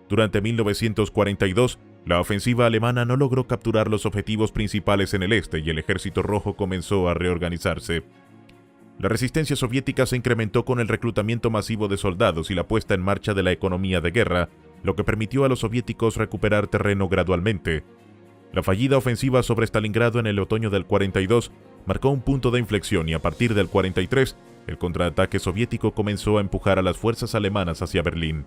Durante 1942, la ofensiva alemana no logró capturar los objetivos principales en el este y el Ejército Rojo comenzó a reorganizarse. La resistencia soviética se incrementó con el reclutamiento masivo de soldados y la puesta en marcha de la economía de guerra, lo que permitió a los soviéticos recuperar terreno gradualmente. La fallida ofensiva sobre Stalingrado en el otoño del 42 marcó un punto de inflexión y a partir del 43, el contraataque soviético comenzó a empujar a las fuerzas alemanas hacia Berlín.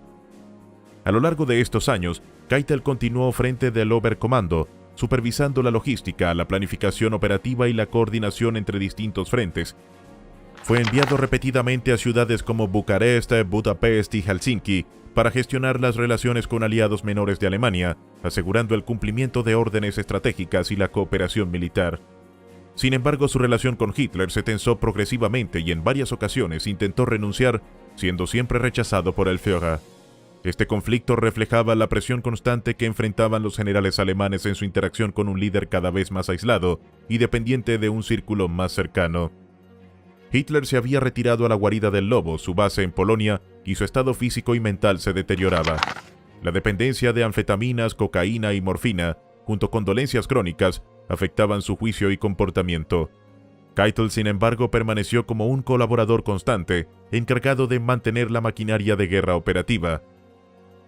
A lo largo de estos años, Keitel continuó frente del Oberkommando, supervisando la logística, la planificación operativa y la coordinación entre distintos frentes. Fue enviado repetidamente a ciudades como Bucarest, Budapest y Helsinki para gestionar las relaciones con aliados menores de Alemania, asegurando el cumplimiento de órdenes estratégicas y la cooperación militar. Sin embargo, su relación con Hitler se tensó progresivamente y en varias ocasiones intentó renunciar, siendo siempre rechazado por el Führer. Este conflicto reflejaba la presión constante que enfrentaban los generales alemanes en su interacción con un líder cada vez más aislado y dependiente de un círculo más cercano. Hitler se había retirado a la guarida del Lobo, su base en Polonia, y su estado físico y mental se deterioraba. La dependencia de anfetaminas, cocaína y morfina, junto con dolencias crónicas, afectaban su juicio y comportamiento. Keitel, sin embargo, permaneció como un colaborador constante, encargado de mantener la maquinaria de guerra operativa.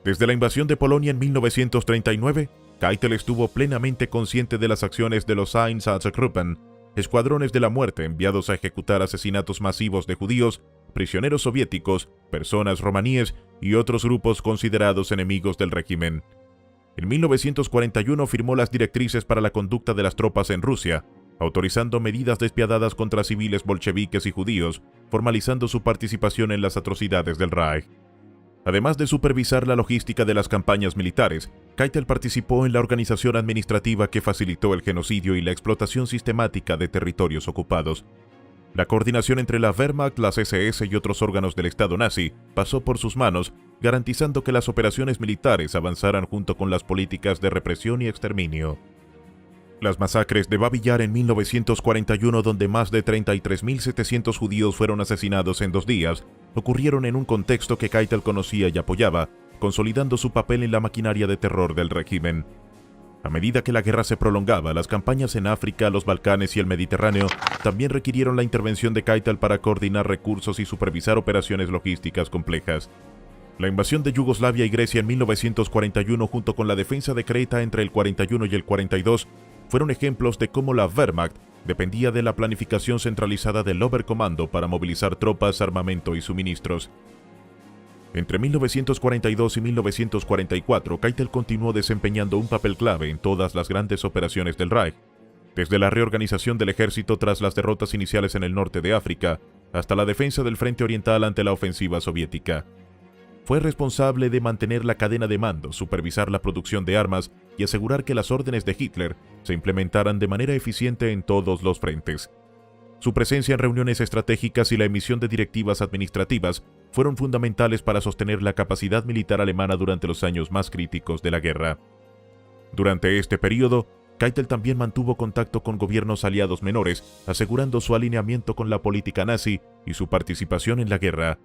Desde la invasión de Polonia en 1939, Keitel estuvo plenamente consciente de las acciones de los Einsatzgruppen, escuadrones de la muerte enviados a ejecutar asesinatos masivos de judíos, prisioneros soviéticos, personas romaníes y otros grupos considerados enemigos del régimen. En 1941 firmó las directrices para la conducta de las tropas en Rusia, autorizando medidas despiadadas contra civiles bolcheviques y judíos, formalizando su participación en las atrocidades del Reich. Además de supervisar la logística de las campañas militares, Keitel participó en la organización administrativa que facilitó el genocidio y la explotación sistemática de territorios ocupados. La coordinación entre la Wehrmacht, las SS y otros órganos del Estado nazi pasó por sus manos, garantizando que las operaciones militares avanzaran junto con las políticas de represión y exterminio. Las masacres de Babi Yar en 1941, donde más de 33.700 judíos fueron asesinados en 2 días, ocurrieron en un contexto que Keitel conocía y apoyaba, consolidando su papel en la maquinaria de terror del régimen. A medida que la guerra se prolongaba, las campañas en África, los Balcanes y el Mediterráneo también requirieron la intervención de Keitel para coordinar recursos y supervisar operaciones logísticas complejas. La invasión de Yugoslavia y Grecia en 1941, junto con la defensa de Creta entre el 41 y el 42, fueron ejemplos de cómo la Wehrmacht dependía de la planificación centralizada del Oberkommando para movilizar tropas, armamento y suministros. Entre 1942 y 1944, Keitel continuó desempeñando un papel clave en todas las grandes operaciones del Reich, desde la reorganización del ejército tras las derrotas iniciales en el norte de África, hasta la defensa del frente oriental ante la ofensiva soviética. Fue responsable de mantener la cadena de mando, supervisar la producción de armas y asegurar que las órdenes de Hitler se implementaran de manera eficiente en todos los frentes. Su presencia en reuniones estratégicas y la emisión de directivas administrativas fueron fundamentales para sostener la capacidad militar alemana durante los años más críticos de la guerra. Durante este periodo, Keitel también mantuvo contacto con gobiernos aliados menores, asegurando su alineamiento con la política nazi y su participación en la guerra.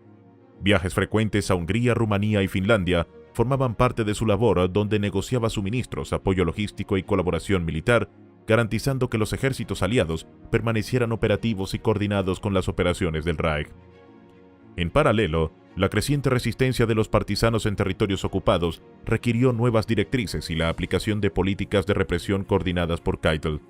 Viajes frecuentes a Hungría, Rumanía y Finlandia formaban parte de su labor, donde negociaba suministros, apoyo logístico y colaboración militar, garantizando que los ejércitos aliados permanecieran operativos y coordinados con las operaciones del Reich. En paralelo, la creciente resistencia de los partisanos en territorios ocupados requirió nuevas directrices y la aplicación de políticas de represión coordinadas por Keitel.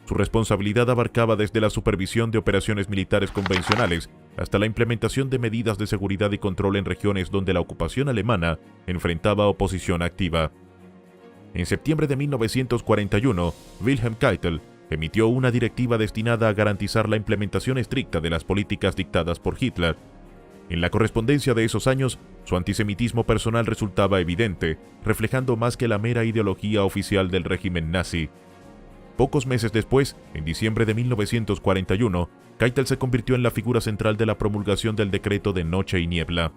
Su responsabilidad abarcaba desde la supervisión de operaciones militares convencionales hasta la implementación de medidas de seguridad y control en regiones donde la ocupación alemana enfrentaba oposición activa. En septiembre de 1941, Wilhelm Keitel emitió una directiva destinada a garantizar la implementación estricta de las políticas dictadas por Hitler. En la correspondencia de esos años, su antisemitismo personal resultaba evidente, reflejando más que la mera ideología oficial del régimen nazi. Pocos meses después, en diciembre de 1941, Keitel se convirtió en la figura central de la promulgación del decreto de Noche y Niebla.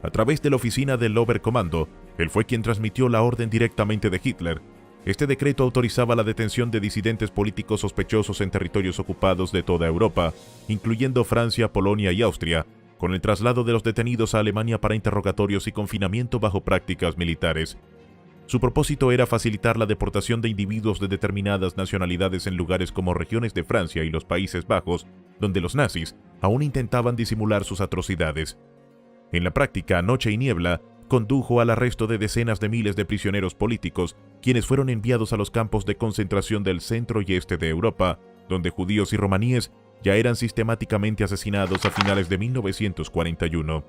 A través de la oficina del Oberkommando, él fue quien transmitió la orden directamente de Hitler. Este decreto autorizaba la detención de disidentes políticos sospechosos en territorios ocupados de toda Europa, incluyendo Francia, Polonia y Austria, con el traslado de los detenidos a Alemania para interrogatorios y confinamiento bajo prácticas militares. Su propósito era facilitar la deportación de individuos de determinadas nacionalidades en lugares como regiones de Francia y los Países Bajos, donde los nazis aún intentaban disimular sus atrocidades. En la práctica, Noche y Niebla condujo al arresto de decenas de miles de prisioneros políticos, quienes fueron enviados a los campos de concentración del centro y este de Europa, donde judíos y romaníes ya eran sistemáticamente asesinados a finales de 1941.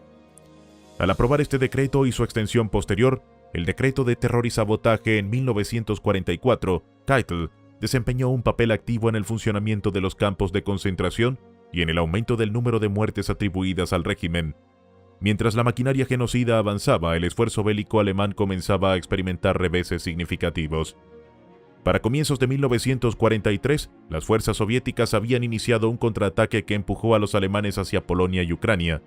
Al aprobar este decreto y su extensión posterior, el decreto de terror y sabotaje en 1944, Keitel desempeñó un papel activo en el funcionamiento de los campos de concentración y en el aumento del número de muertes atribuidas al régimen. Mientras la maquinaria genocida avanzaba, el esfuerzo bélico alemán comenzaba a experimentar reveses significativos. Para comienzos de 1943, las fuerzas soviéticas habían iniciado un contraataque que empujó a los alemanes hacia Polonia y Ucrania.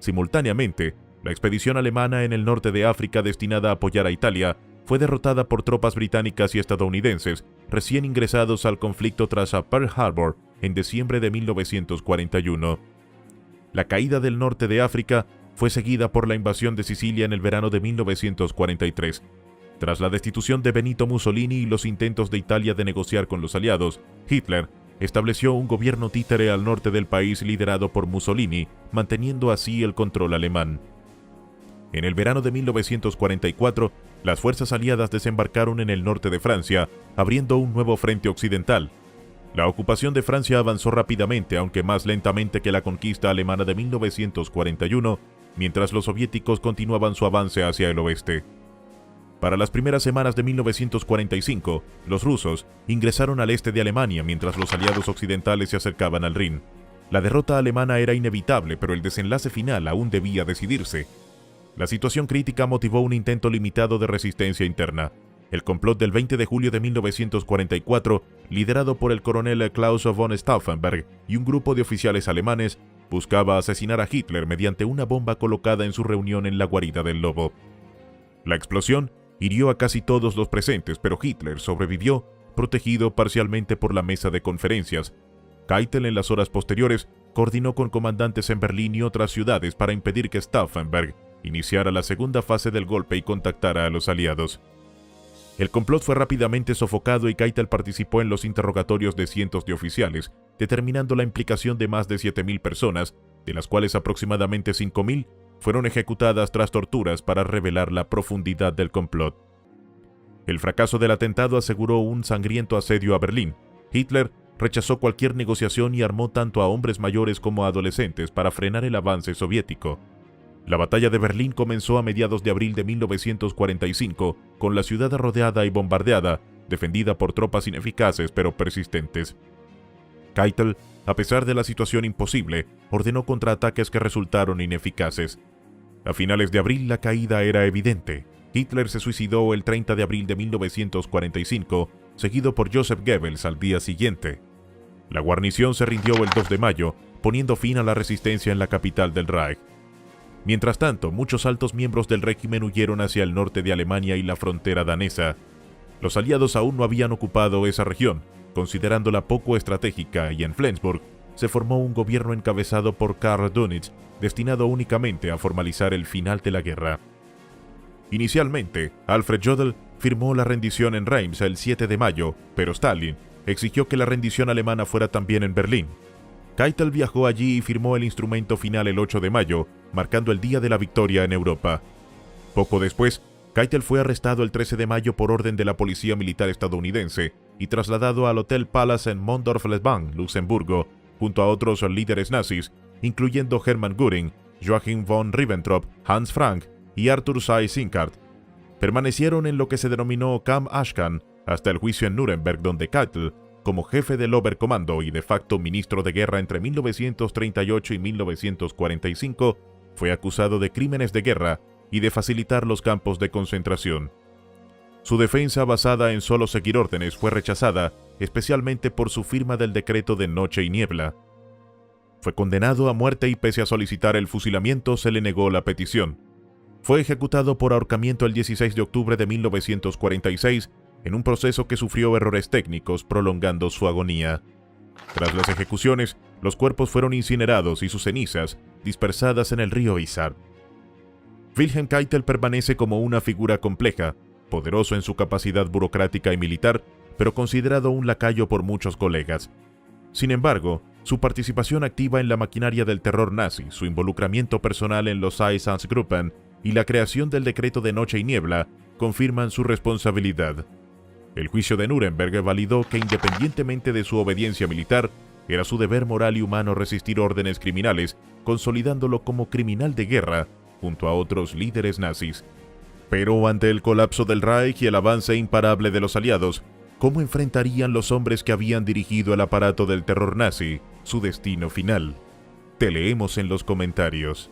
Simultáneamente, la expedición alemana en el norte de África destinada a apoyar a Italia fue derrotada por tropas británicas y estadounidenses recién ingresados al conflicto tras a Pearl Harbor en diciembre de 1941. La caída del norte de África fue seguida por la invasión de Sicilia en el verano de 1943. Tras la destitución de Benito Mussolini y los intentos de Italia de negociar con los aliados, Hitler estableció un gobierno títere al norte del país liderado por Mussolini, manteniendo así el control alemán. En el verano de 1944, las fuerzas aliadas desembarcaron en el norte de Francia, abriendo un nuevo frente occidental. La ocupación de Francia avanzó rápidamente, aunque más lentamente que la conquista alemana de 1941, mientras los soviéticos continuaban su avance hacia el oeste. Para las primeras semanas de 1945, los rusos ingresaron al este de Alemania mientras los aliados occidentales se acercaban al Rin. La derrota alemana era inevitable, pero el desenlace final aún debía decidirse. La situación crítica motivó un intento limitado de resistencia interna. El complot del 20 de julio de 1944, liderado por el coronel Klaus von Stauffenberg y un grupo de oficiales alemanes, buscaba asesinar a Hitler mediante una bomba colocada en su reunión en la guarida del Lobo. La explosión hirió a casi todos los presentes, pero Hitler sobrevivió, protegido parcialmente por la mesa de conferencias. Keitel en las horas posteriores coordinó con comandantes en Berlín y otras ciudades para impedir que Stauffenberg iniciara la segunda fase del golpe y contactara a los aliados. El complot fue rápidamente sofocado y Keitel participó en los interrogatorios de cientos de oficiales, determinando la implicación de más de 7.000 personas, de las cuales aproximadamente 5.000 fueron ejecutadas tras torturas para revelar la profundidad del complot. El fracaso del atentado aseguró un sangriento asedio a Berlín. Hitler rechazó cualquier negociación y armó tanto a hombres mayores como a adolescentes para frenar el avance soviético. La batalla de Berlín comenzó a mediados de abril de 1945, con la ciudad rodeada y bombardeada, defendida por tropas ineficaces pero persistentes. Keitel, a pesar de la situación imposible, ordenó contraataques que resultaron ineficaces. A finales de abril la caída era evidente. Hitler se suicidó el 30 de abril de 1945, seguido por Joseph Goebbels al día siguiente. La guarnición se rindió el 2 de mayo, poniendo fin a la resistencia en la capital del Reich. Mientras tanto, muchos altos miembros del régimen huyeron hacia el norte de Alemania y la frontera danesa. Los aliados aún no habían ocupado esa región, considerándola poco estratégica, y en Flensburg se formó un gobierno encabezado por Karl Dönitz, destinado únicamente a formalizar el final de la guerra. Inicialmente, Alfred Jodl firmó la rendición en Reims el 7 de mayo, pero Stalin exigió que la rendición alemana fuera también en Berlín. Keitel viajó allí y firmó el instrumento final el 8 de mayo, marcando el día de la victoria en Europa. Poco después, Keitel fue arrestado el 13 de mayo por orden de la policía militar estadounidense y trasladado al Hotel Palace en Mondorf-les-Bains, Luxemburgo, junto a otros líderes nazis, incluyendo Hermann Göring, Joachim von Ribbentrop, Hans Frank y Arthur Seyss-Inquart. Permanecieron en lo que se denominó Camp Ashcan hasta el juicio en Nuremberg, donde Keitel, como jefe del Oberkommando y de facto ministro de guerra entre 1938 y 1945, fue acusado de crímenes de guerra y de facilitar los campos de concentración. Su defensa, basada en solo seguir órdenes, fue rechazada, especialmente por su firma del decreto de Noche y Niebla. Fue condenado a muerte y pese a solicitar el fusilamiento, se le negó la petición. Fue ejecutado por ahorcamiento el 16 de octubre de 1946, en un proceso que sufrió errores técnicos, prolongando su agonía. Tras las ejecuciones, los cuerpos fueron incinerados y sus cenizas dispersadas en el río Isar. Wilhelm Keitel permanece como una figura compleja, poderoso en su capacidad burocrática y militar, pero considerado un lacayo por muchos colegas. Sin embargo, su participación activa en la maquinaria del terror nazi, su involucramiento personal en los Einsatzgruppen y la creación del decreto de Noche y Niebla confirman su responsabilidad. El juicio de Nuremberg validó que, independientemente de su obediencia militar, era su deber moral y humano resistir órdenes criminales, consolidándolo como criminal de guerra junto a otros líderes nazis. Pero ante el colapso del Reich y el avance imparable de los aliados, ¿cómo enfrentarían los hombres que habían dirigido el aparato del terror nazi su destino final? Te leemos en los comentarios.